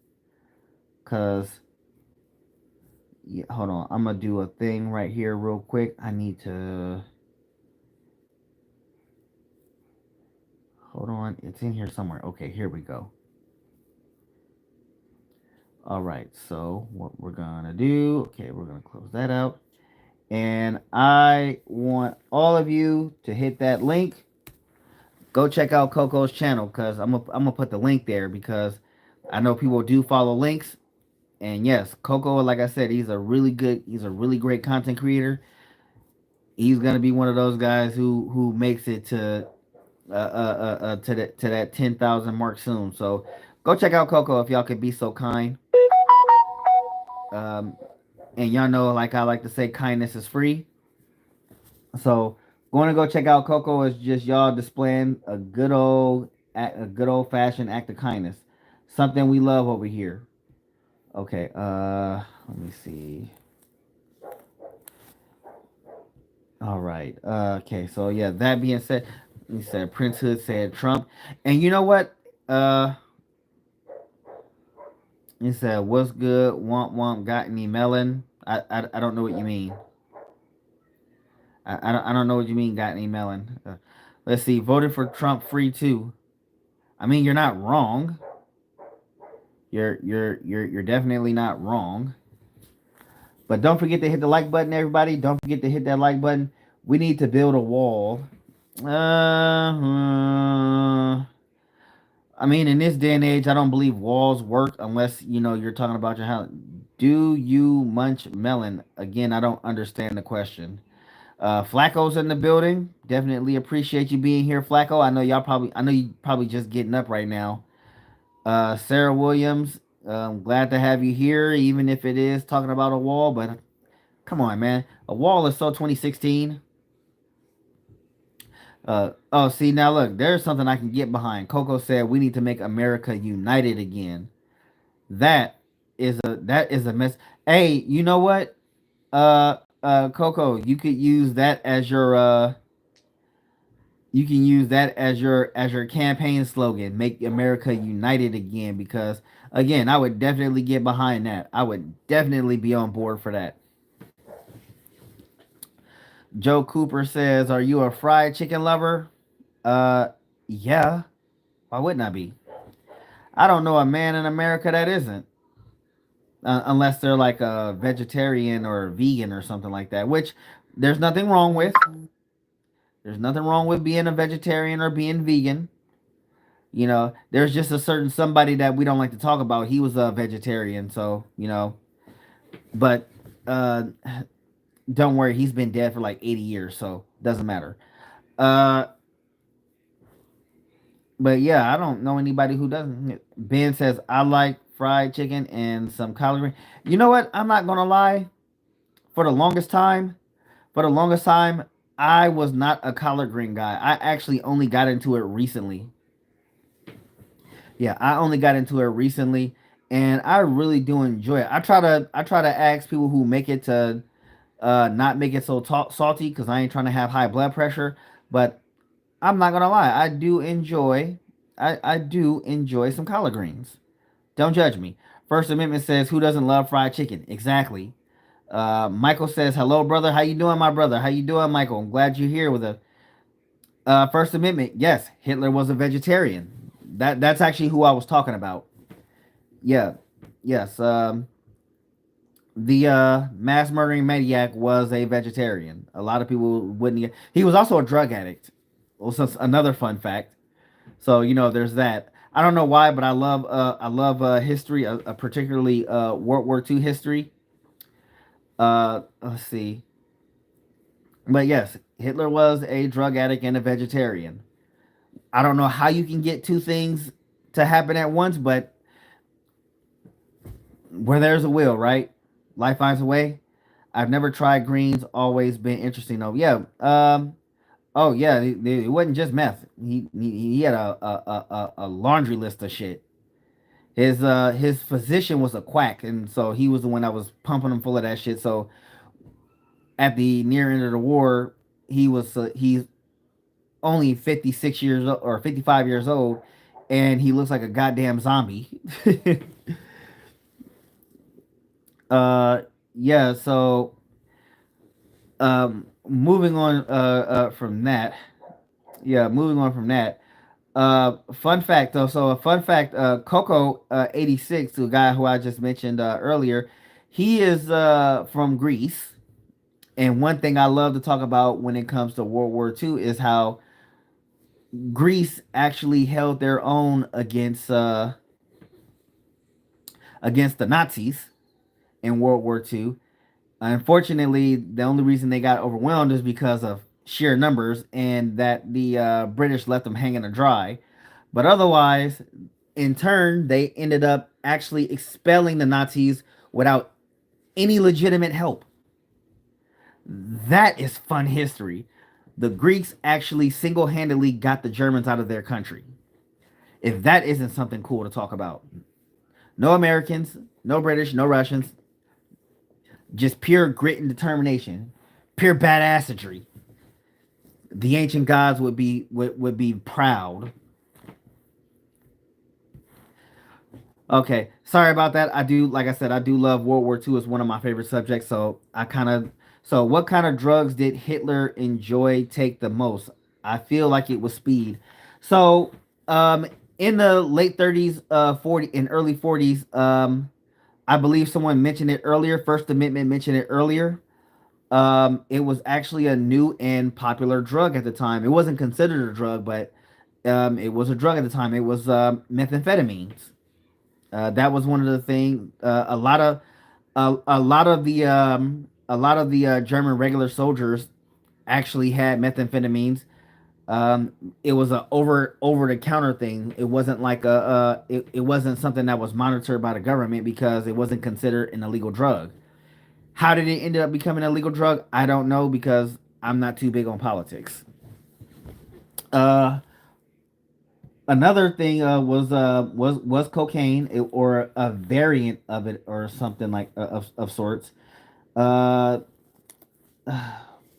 Cause yeah, hold on. I'm gonna do a thing right here real quick. I need to hold on. It's in here somewhere. Okay, here we go. All right. So what we're gonna do? Okay, we're gonna close that out. And I want all of you to hit that link. Go check out Coco's channel because I'm gonna put the link there because I know people do follow links. And yes, Coco, like I said, he's a really great content creator. He's gonna be one of those guys who makes it to that 10,000 mark soon. So go check out Coco if y'all could be so kind. Um, and y'all know, like I like to say, kindness is free. So going to go check out Coco is just y'all displaying a good old fashioned act of kindness, something we love over here. Okay, let me see. All right. Okay. So yeah. That being said, he said Prince Hood said Trump, and you know what? Uh, he said what's good? Womp got any melon? I don't know what you mean. I don't know what you mean. Got any melon? Let's see. Voted for Trump free too. I mean, you're not wrong. You're definitely not wrong. But don't forget to hit the like button, everybody. Don't forget to hit that like button. We need to build a wall. I mean, in this day and age, I don't believe walls work unless you're talking about your house. Do you munch melon? Again, I don't understand the question. Flacco's in the building. Definitely appreciate you being here, Flacco. I know you probably just getting up right now. Sarah Williams, glad to have you here, even if it is talking about a wall. But come on, man, a wall is so 2016. Oh, see now look, there's something I can get behind. Coco said we need to make America united again. That that is a mess. Hey, you know what? Coco, you can use that as your campaign slogan. Make America united again. Because again, I would definitely get behind that. I would definitely be on board for that. Joe Cooper says, "Are you a fried chicken lover?" Uh, yeah. Why wouldn't I be? I don't know a man in America that isn't. unless they're like a vegetarian or vegan or something like that. Which there's nothing wrong with. There's nothing wrong with being a vegetarian or being vegan. There's just a certain somebody that we don't like to talk about. He was a vegetarian, so but uh, don't worry, he's been dead for like 80 years, so doesn't matter. Uh, but yeah, I don't know anybody who doesn't. Ben says I like fried chicken and some collard green. You know what? I'm not gonna lie. For the longest time, for the longest time, I was not a collard green guy. I actually only got into it recently. Yeah, I only got into it recently, and I really do enjoy it. I try to ask people who make it to not make it so salty because I ain't trying to have high blood pressure. But I'm not gonna lie, I do enjoy some collard greens. Don't judge me. First Amendment says, "Who doesn't love fried chicken?" Exactly. Michael says, "Hello, brother. How you doing, my brother? How you doing, Michael? I'm glad you're here with us." First Amendment. Yes, Hitler was a vegetarian. That's actually who I was talking about. Yeah. Yes. The mass murdering maniac was a vegetarian. A lot of people wouldn't. He was also a drug addict. Also, another fun fact. So there's that. I don't know why, but I love history, particularly World War II history. Let's see. But yes, Hitler was a drug addict and a vegetarian. I don't know how you can get two things to happen at once, but where there's a will, right? Life finds a way. I've never tried greens. Always been interesting though. Yeah. Oh yeah. It wasn't just meth. He had a laundry list of shit. His physician was a quack, and so he was the one that was pumping him full of that shit. So at the near end of the war, he's only 56 years old, or 55 years old, and he looks like a goddamn zombie. uh, yeah. So moving on from that. Yeah, moving on from that. Fun fact though. So a fun fact. Coco 86, the guy who I just mentioned earlier, he is from Greece. And one thing I love to talk about when it comes to World War II is how Greece actually held their own against the Nazis in World War II. Unfortunately, the only reason they got overwhelmed is because of sheer numbers and that the British left them hanging to dry. But otherwise, in turn, they ended up actually expelling the Nazis without any legitimate help. That is fun history. The Greeks actually single handedly got the Germans out of their country. If that isn't something cool to talk about, no Americans, no British, no Russians, just pure grit and determination, pure badassery. The ancient gods would be proud. Okay, sorry about that. Like I said, I do love World War II. Is one of my favorite subjects. So what kind of drugs did Hitler enjoy take the most? I feel like it was speed. So, in the late 30s, 40 and early 40s, I believe someone mentioned it earlier. First Amendment mentioned it earlier. It was actually a new and popular drug at the time. It wasn't considered a drug, but it was a drug at the time. It was methamphetamines. That was one of the things. A lot of the German regular soldiers actually had methamphetamines. It was a over the counter thing. It wasn't like it wasn't something that was monitored by the government because it wasn't considered an illegal drug. How did it end up becoming an illegal drug? I don't know because I'm not too big on politics. Uh, Another thing was cocaine, or a variant of it or something like of sorts. Uh,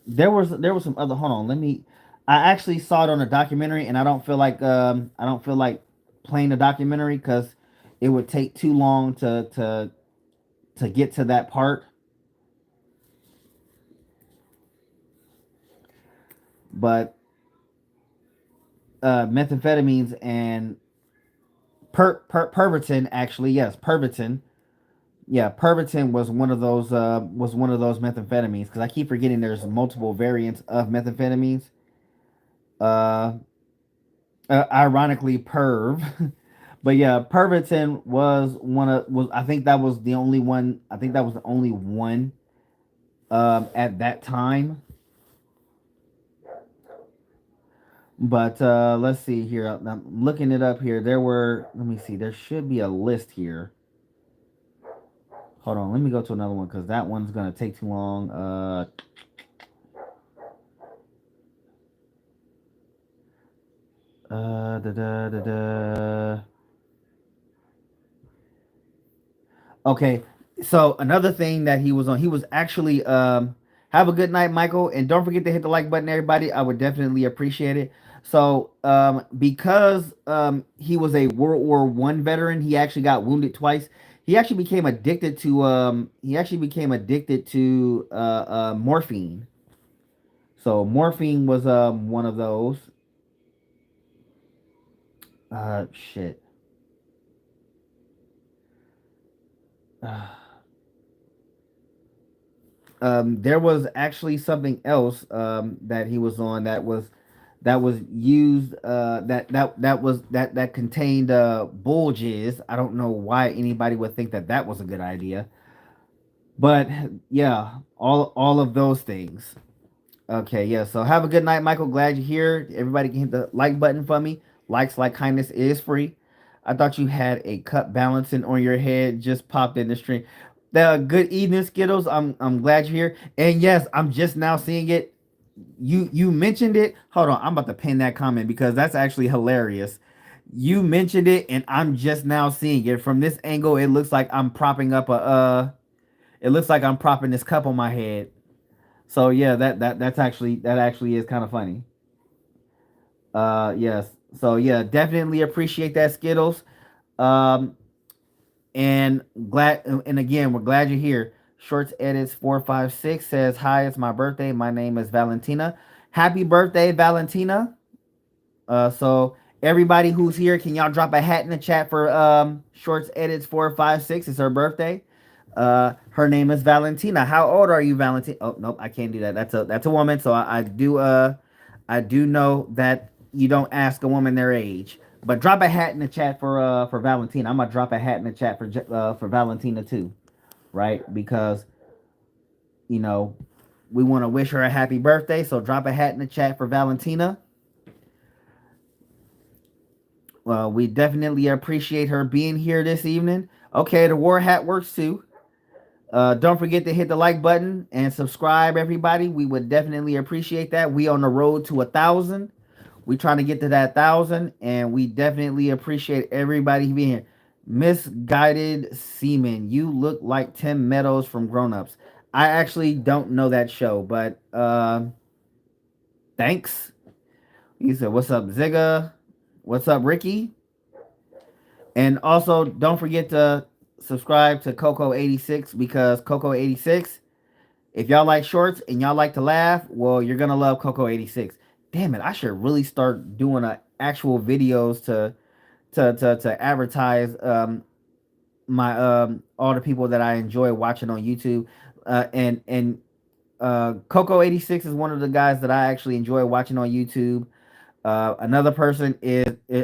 there was some other. Hold on, let me. I actually saw it on a documentary, and I don't feel like playing the documentary because it would take too long to get to that part. But methamphetamines and Pervitin, actually, yes, Pervitin. Yeah, Pervitin was one of those methamphetamines because I keep forgetting there's multiple variants of methamphetamines. Uh, Ironically, Perv, but yeah, Pervitin was I think that was the only one. I think that was the only one at that time. But let's see here. I'm looking it up here. There were. Let me see. There should be a list here. Hold on. Let me go to another one because that one's gonna take too long. Da, da, da, da. Okay. So another thing that he was on, he was actually have a good night, Michael, and don't forget to hit the like button, everybody. I would definitely appreciate it. So because he was a World War I veteran, he actually got wounded twice. He actually became addicted to morphine. So morphine was one of those. Shit. There was actually something else that he was on that was used that contained bull jizz. I don't know why anybody would think that that was a good idea, but yeah, all of those things. Okay, yeah. So have a good night, Michael. Glad you're here. Everybody can hit the like button for me. Likes like kindness is free. I thought you had a cup balancing on your head. Just popped in the stream. The good evening, Skittles. I'm glad you're here. And yes, I'm just now seeing it. You mentioned it. Hold on, I'm about to pin that comment because that's actually hilarious. You mentioned it, and I'm just now seeing it from this angle. It looks like I'm propping up a It looks like I'm propping this cup on my head. So yeah, that actually is kind of funny. Yes. So yeah, definitely appreciate that, Skittles. Um, and again, we're glad you're here. Shorts edits 456 says, "Hi, it's my birthday. My name is Valentina. Happy birthday, Valentina." So everybody who's here, can y'all drop a hat in the chat for Shorts Edits 456? It's her birthday. Her name is Valentina. How old are you, Valentina? Oh nope, I can't do that. That's a woman. So I do know that you don't ask a woman their age. But drop a hat in the chat for Valentina. I'm gonna drop a hat in the chat for Valentina too, right? Because you know we want to wish her a happy birthday. So drop a hat in the chat for Valentina. Well, we definitely appreciate her being here this evening. Okay, the war hat works too. Don't forget to hit the like button and subscribe, everybody. We would definitely appreciate that. We on the road to 1,000. We trying to get to that 1,000, and we definitely appreciate everybody being here. Misguided Seaman, you look like Tim Meadows from Grown Ups. I actually don't know that show, but thanks. He said, "What's up, Zigga? What's up, Ricky?" And also, don't forget to subscribe to Coco86 because Coco86, if y'all like shorts and y'all like to laugh, well, you're gonna love Coco86. Damn it, I should really start doing actual videos to advertise my all the people that I enjoy watching on YouTube. And Coco86 is one of the guys that I actually enjoy watching on YouTube. Another person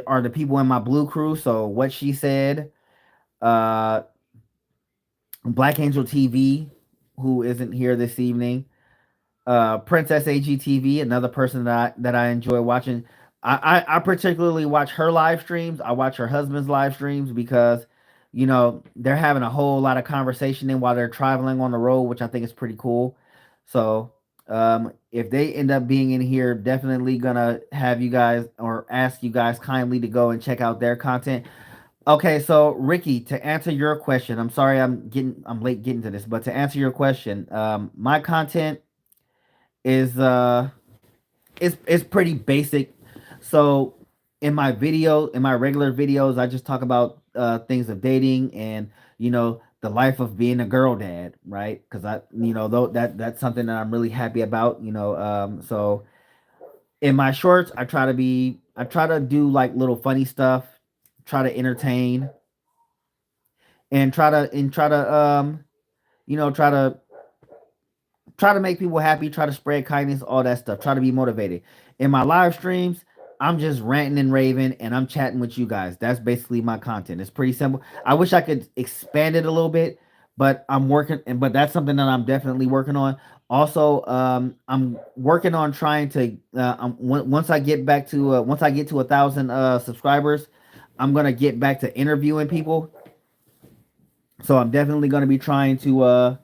are the people in my blue crew. So what she said, uh, Black Angel TV, who isn't here this evening, Princess AGTV, another person that I enjoy watching. I particularly watch her live streams. I watch her husband's live streams because they're having a whole lot of conversation in while they're traveling on the road, which I think is pretty cool. So if they end up being in here, definitely gonna have you guys or ask you guys kindly to go and check out their content. Okay, so Ricky, to answer your question, I'm sorry I'm late getting to this, but to answer your question, my content is it's pretty basic. So in my regular videos, I just talk about things of dating and the life of being a girl dad, right? Because though that's something that I'm really happy about. So in my shorts, I try to do like little funny stuff, try to entertain, and you know try to make people happy, try to spread kindness, all that stuff. Try to be motivated. In my live streams, I'm just ranting and raving and I'm chatting with you guys. That's basically my content. It's pretty simple. I wish I could expand it a little bit, but I'm working but that's something that I'm definitely working on. Also, I'm working on trying to once I get to 1,000 subscribers, I'm gonna get back to interviewing people. So I'm definitely going to be trying to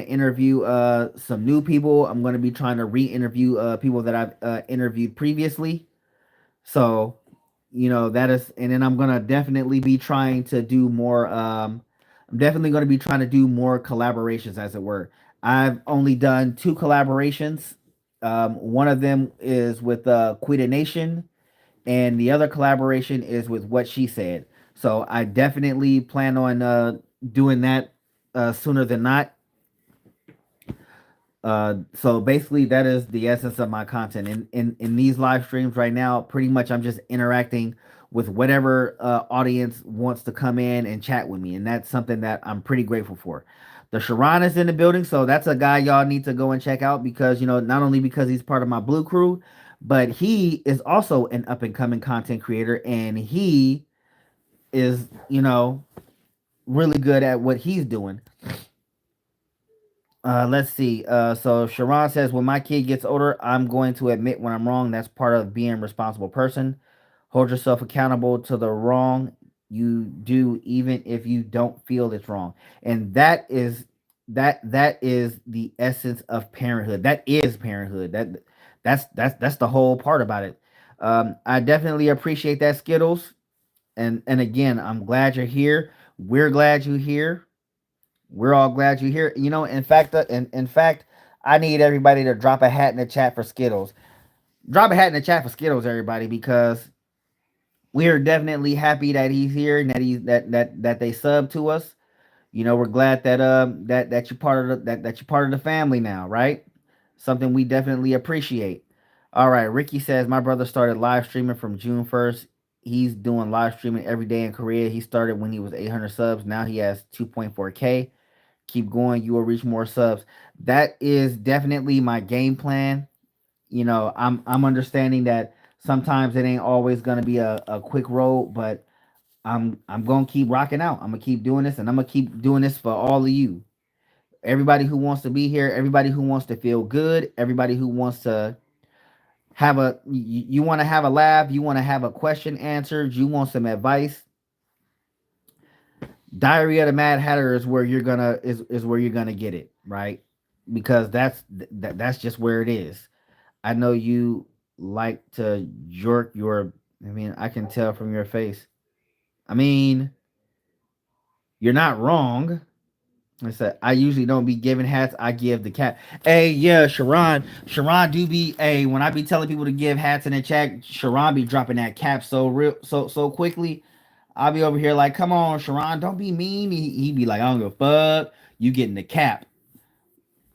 interview some new people. I'm going to be trying to re-interview people that I've interviewed previously. So, that is, and then I'm going to definitely be trying to do more. I'm definitely going to be trying to do more collaborations, as it were. I've only done two collaborations. One of them is with Quita Nation, and the other collaboration is with What She Said. So I definitely plan on doing that sooner than not. So basically, that is the essence of my content. In these live streams right now, pretty much I'm just interacting with whatever audience wants to come in and chat with me, and that's something that I'm pretty grateful for. The Sharon is in the building, so that's a guy y'all need to go and check out because not only because he's part of my Blue Crew, but he is also an up and coming content creator, and he is really good at what he's doing. Let's see. So Sharon says, when my kid gets older, I'm going to admit when I'm wrong. That's part of being a responsible person. Hold yourself accountable to the wrong you do, even if you don't feel it's wrong. And that is the essence of parenthood. That is parenthood. That's the whole part about it. I definitely appreciate that, Skittles. And again, I'm glad you're here. We're glad you're here. We're all glad you're here. In fact, I need everybody to drop a hat in the chat for Skittles. Drop a hat in the chat for Skittles, everybody, because we are definitely happy that he's here and that they sub to us. We're glad that you're part of that you're part of the family now, right? Something we definitely appreciate. All right, Ricky says my brother started live streaming from June 1st. He's doing live streaming every day in Korea. He started when he was 800 subs. Now he has 2.4K. Keep going, you will reach more subs. That is definitely my game plan. I'm understanding that sometimes it ain't always gonna be a quick road, but I'm gonna keep rocking out. I'm gonna keep doing this, and I'm gonna keep doing this for all of you. Everybody who wants to be here, everybody who wants to feel good, everybody who wants to you want to have a laugh, you want to have a question answered, you want some advice. Diary of the Mad Hatter is where you're gonna get it, right? Because that's just where it is. I know you like to jerk your. I mean, I can tell from your face. I mean, you're not wrong. I said I usually don't be giving hats. I give the cat. Hey, yeah, Sharon. Sharon do be. Hey, when I be telling people to give hats in the chat, Sharon be dropping that cap so real, so quickly. I'll be over here like, come on, Sharon, don't be mean. He be like, I don't give a fuck. You getting the cap.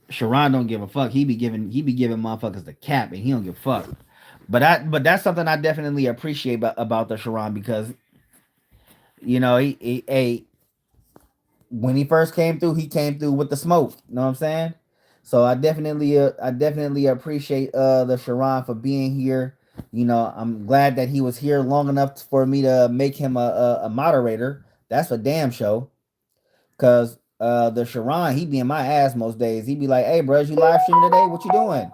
Sharon don't give a fuck. He be giving motherfuckers the cap, and he don't give a fuck. But that's something I definitely appreciate about the Sharon because he when he first came through, he came through with the smoke. You know what I'm saying? So I definitely appreciate the Sharon for being here. I'm glad that he was here long enough for me to make him a moderator. That's a damn show. Cause the Sharon, he be in my ass most days. He be like, "Hey, bro, you live streaming today? What you doing?"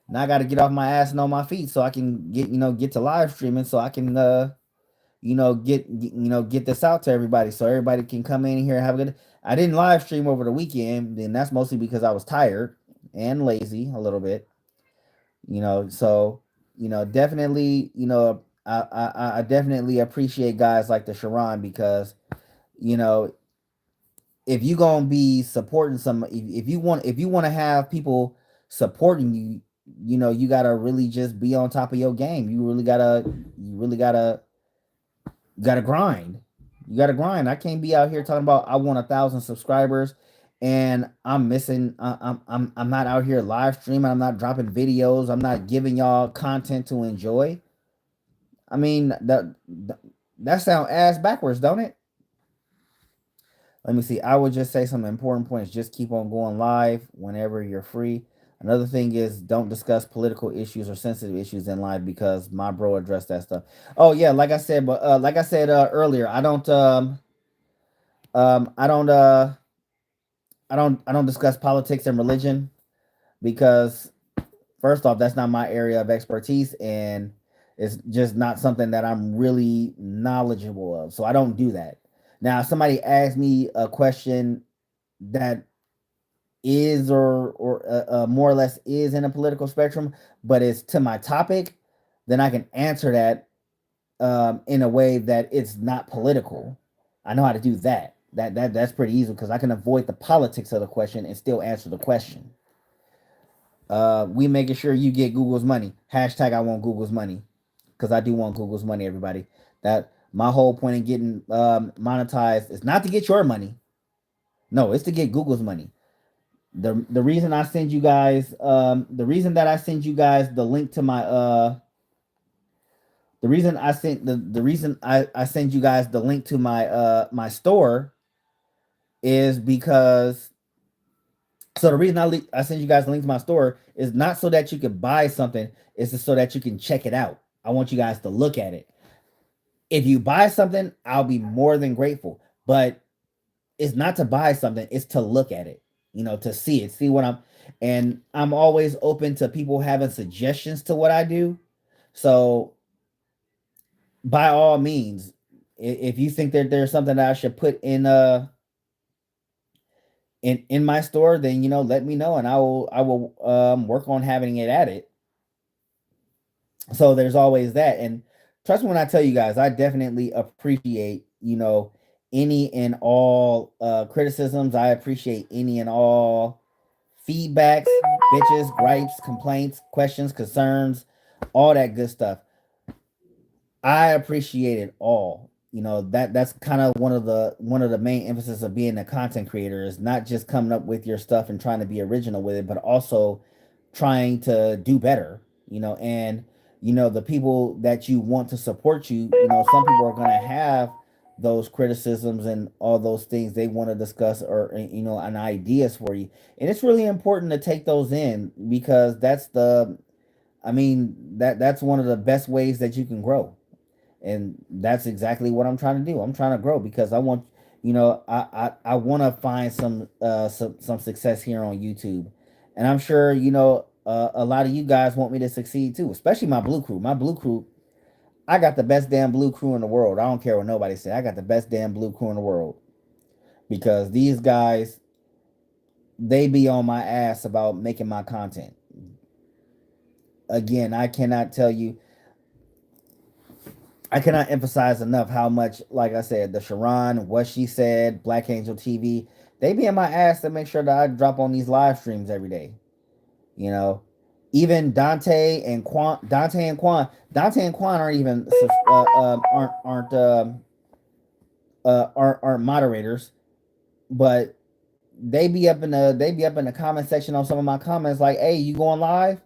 Now I got to get off my ass and on my feet so I can get to live streaming so I can get this out to everybody so everybody can come in here and have a good. I didn't live stream over the weekend, and that's mostly because I was tired and lazy a little bit. So definitely I definitely appreciate guys like the Sharon because you know if you gonna be supporting some if you want to have people supporting you, you gotta really just be on top of your game. You really gotta grind. You gotta grind. I can't be out here talking about I want 1,000 subscribers and I'm missing I'm not out here live streaming, I'm not dropping videos, I'm not giving y'all content to enjoy. I mean that sound ass backwards, don't it? Let me see. I would just say some important points. Just keep on going live whenever you're free. Another thing is don't discuss political issues or sensitive issues in live because my bro addressed that stuff. Oh yeah, like I said, but like I said earlier, um I don't uh I don't discuss politics and religion because first off, that's not my area of expertise and it's just not something that I'm really knowledgeable of. So I don't do that. Now, if somebody asks me a question that is or more or less is in a political spectrum, but it's to my topic, then I can answer that in a way that it's not political. I know how to do that. That's pretty easy because I can avoid the politics of the question and still answer the question. We making sure you get Google's money. Hashtag I want Google's money because I do want Google's money. Everybody, that my whole point in getting monetized is not to get your money. No, it's to get Google's money. The reason I send you guys the reason that I send you guys the link to my the reason I sent the reason I send you guys the link to my my store is because so the reason I send you guys the link to my store is not so that you can buy something, it's just so that you can check it out. I want you guys to look at it. If you buy something, I'll be more than grateful. But it's not to buy something, it's to look at it, you know, to see it, see what I'm and I'm always open to people having suggestions to what I do. So by all means, if you think that there's something that I should put in my store, then you know, let me know and I will work on having it at it. So there's always that. And trust me when I tell you guys, I definitely appreciate, you know, any and all criticisms. I appreciate any and all feedbacks, bitches, gripes, complaints, questions, concerns, all that good stuff. I appreciate it all. You know, that's kind of one of the main emphasis of being a content creator is not just coming up with your stuff and trying to be original with it, but also trying to do better, you know, and you know, the people that you want to support you, you know, some people are going to have those criticisms and all those things they want to discuss or you know, an ideas for you. And it's really important to take those in because that's the I mean, that's one of the best ways that you can grow, and that's exactly what I'm trying to do. I'm trying to grow because I want, you know, I want to find some success here on YouTube, and I'm sure you know a lot of you guys want me to succeed too, especially my blue crew. My blue crew, I got the best damn blue crew in the world. I don't care what nobody say. I got the best damn blue crew in the world because these guys they be on my ass about making my content. Again, I cannot emphasize enough how much, like I said, the Sharon, what she said, Black Angel TV, they be in my ass to make sure that I drop on these live streams every day. You know, even Dante and Quan aren't even aren't moderators, but they be up in the comment section on some of my comments like, "Hey, you going live?"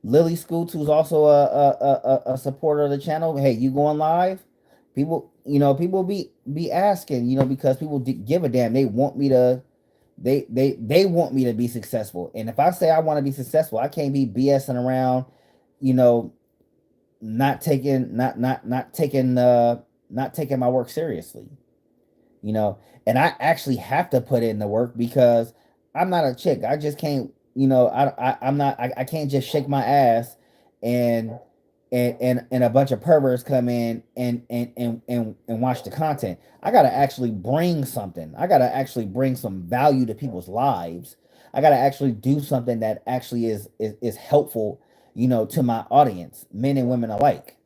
Lily Scoots, who's also a supporter of the channel, "Hey, you going live?" People, you know, people be asking, you know, because people give a damn. They want me to they want me to be successful, and if I say I want to be successful, I can't be BSing around, you know, not taking my work seriously, you know. And I actually have to put in the work because I'm not a chick. I just can't, you know, I'm not I can't just shake my ass and and a bunch of perverts come in and watch the content. I gotta actually bring something. I gotta actually bring some value to people's lives. I gotta actually do something that actually is helpful, you know, to my audience, men and women alike.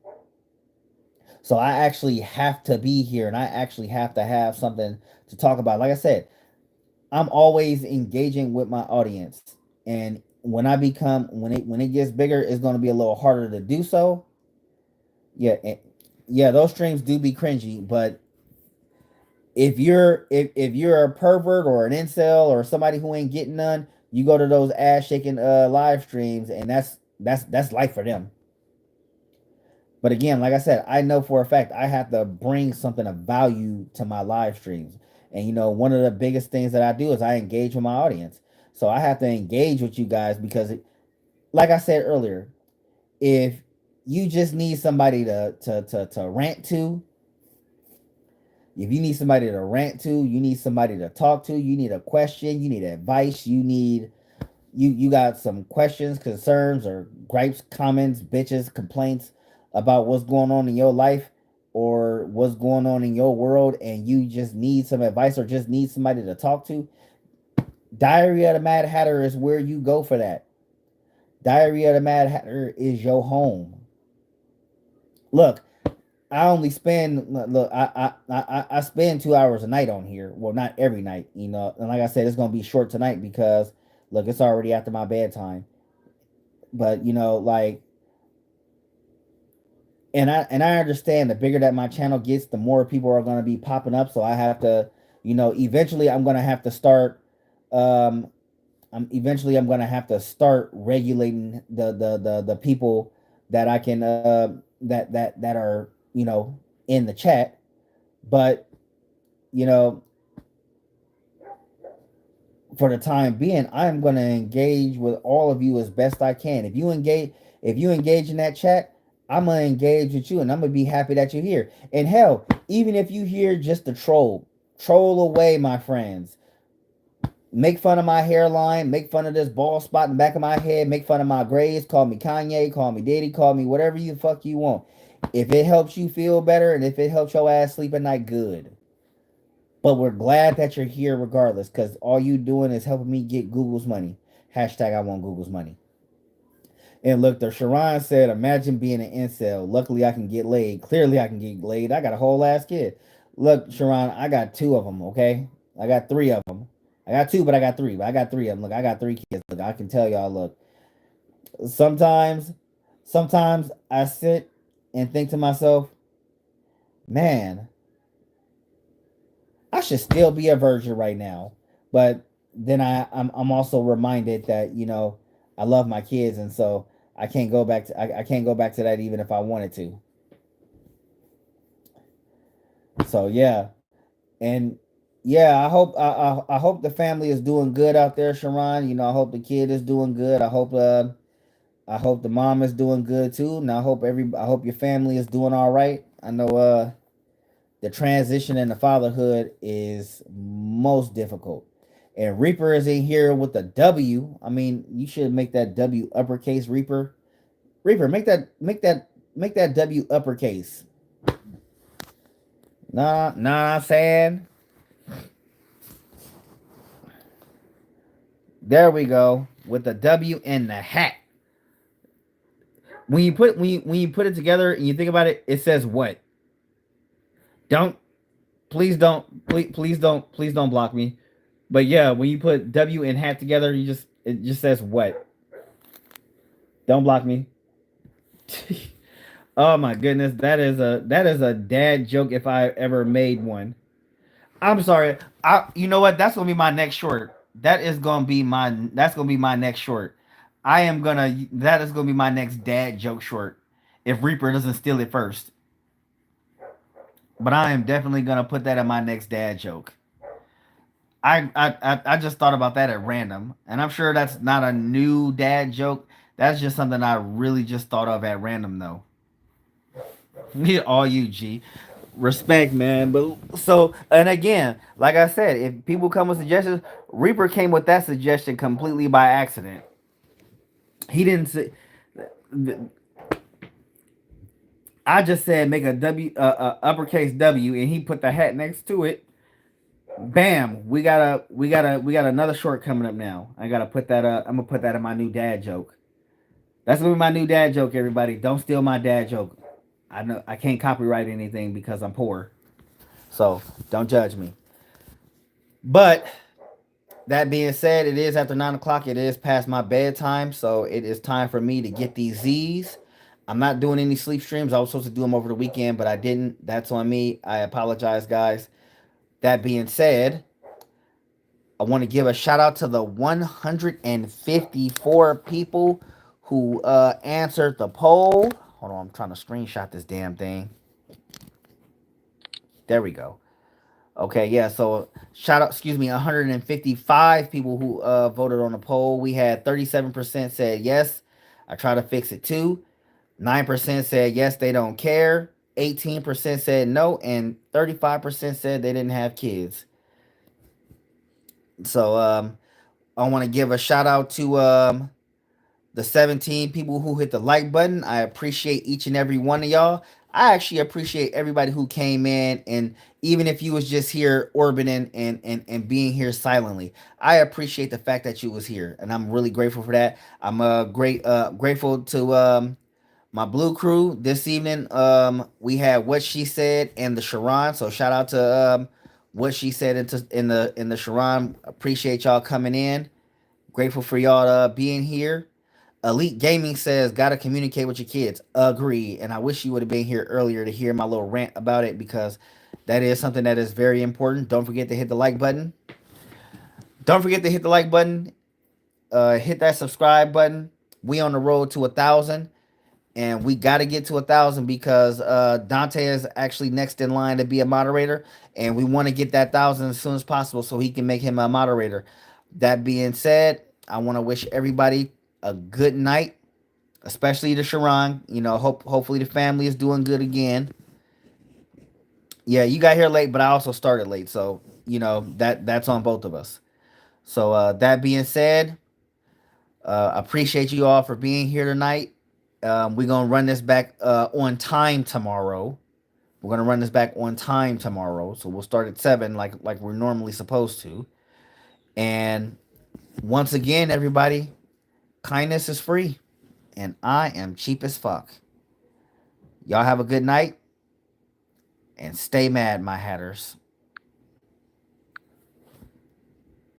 So I actually have to be here and I actually have to have something to talk about. Like I said, I'm always engaging with my audience. And when it gets bigger, it's going to be a little harder to do so. Yeah, yeah, those streams do be cringy, but if you're a pervert or an incel or somebody who ain't getting none, you go to those ass shaking live streams and that's life for them. But again, like I said, I know for a fact I have to bring something of value to my live streams. And one of the biggest things that I do is I engage with my audience. So I have to engage with you guys because, like I said earlier, if you just need somebody to rant to, if you need somebody to rant to, you need somebody to talk to, you need a question, you need advice, you got some questions, concerns, or gripes, comments, bitches, complaints about what's going on in your life or what's going on in your world, and you just need some advice or just need somebody to talk to, Diary of the Mad Hatter is where you go for that. Diary of the Mad Hatter is your home. Look, I only spend look. I spend 2 hours a night on here. Well, not every night, And like I said, it's gonna be short tonight because look, it's already after my bedtime. But like, and I understand the bigger that my channel gets, the more people are gonna be popping up. So I have to, eventually I'm gonna have to start. Um, I'm gonna have to start regulating the people that I can that are in the chat. But you know for the time being, I'm going to engage with all of you as best I can. If you engage in that chat, I'm going to engage with you, and I'm going to be happy that you're here. And hell, even if you hear just the troll away, my friends. Make fun of my hairline, make fun of this bald spot in the back of my head, make fun of my grades, call me Kanye, call me Diddy, call me whatever you fuck you want. If it helps you feel better and if it helps your ass sleep at night, good. But we're glad that you're here regardless, because all you doing is helping me get Google's money. Hashtag I want Google's money. And look, the Sharon said, imagine being an incel. Luckily, I can get laid. Clearly, I can get laid. I got a whole ass kid. Look, Sharon, I got two of them, okay? I got three of them. I got two, but I got three. But I got three of them. Look, I got three kids. Look, I can tell y'all, look, sometimes, sometimes I sit and think to myself, man, I should still be a virgin right now. But then I'm also reminded that I love my kids, and so I can't go back to that even if I wanted to. So yeah, and yeah, I hope the family is doing good out there, Sharon. I hope the kid is doing good. I hope the mom is doing good too, and I hope your family is doing all right. I know the transition in the fatherhood is most difficult. And Reaper is in here with the W. I mean, you should make that W uppercase, Reaper. Reaper, make that W uppercase. Nah, I'm saying. There we go. With the W in the hat. When you put it together and you think about it, it says what? Don't please don't block me. But yeah, when you put W and hat together, it just says what? Don't block me. Oh my goodness, that is a dad joke if I ever made one. I'm sorry. You know what? That's gonna be my next short. That's gonna be my next short. That is gonna be my next dad joke short. If Reaper doesn't steal it first. But I am definitely gonna put that in my next dad joke. I just thought about that at random. And I'm sure that's not a new dad joke. That's just something I really just thought of at random though. All you G. Respect, man. But so, and again, like I said, if people come with suggestions, Reaper came with that suggestion completely by accident. He didn't say. I just said make a uppercase W, and he put the hat next to it. Bam! We got another short coming up now. I gotta put that. I'm gonna put that in my new dad joke. That's gonna be my new dad joke. Everybody, don't steal my dad joke. I know I can't copyright anything because I'm poor. So don't judge me. But that being said, it is after 9 o'clock. It is past my bedtime, so it is time for me to get these Z's. I'm not doing any sleep streams. I was supposed to do them over the weekend, but I didn't. That's on me. I apologize, guys. That being said, I want to give a shout out to the 154 people who answered the poll. Hold on, I'm trying to screenshot this damn thing. There we go. Okay, yeah. So shout out, excuse me, 155 people who voted on the poll. We had 37% said yes, I try to fix it too. 9% said yes, they don't care. 18% said no, and 35% said they didn't have kids. So I want to give a shout out to the 17 people who hit the like button. I appreciate each and every one of y'all. I actually appreciate everybody who came in, and even if you was just here orbiting and being here silently, I appreciate the fact that you was here, and I'm really grateful for that. I'm grateful to my blue crew this evening. We had What She Said and the Sharon. So shout out to What She Said in the Sharon. Appreciate y'all coming in. Grateful for y'all being here. Elite Gaming says, gotta communicate with your kids. Agree. And I wish you would have been here earlier to hear my little rant about it, because that is something that is very important. Don't forget to hit the like button. Don't forget to hit the like button. Hit that subscribe button. We on the road to 1,000, and we got to get to 1,000 because Dante is actually next in line to be a moderator, and we want to get that 1,000 as soon as possible so he can make him a moderator. That being said, I want to wish everybody a good night, especially to Sharon. Hopefully the family is doing good again. Yeah, you got here late, but I also started late, so that's on both of us. So that being said, appreciate you all for being here tonight. We're gonna run this back on time tomorrow. We're gonna run this back on time tomorrow, so we'll start at 7, like we're normally supposed to. And once again, everybody, kindness is free, and I am cheap as fuck. Y'all have a good night, and stay mad, my hatters.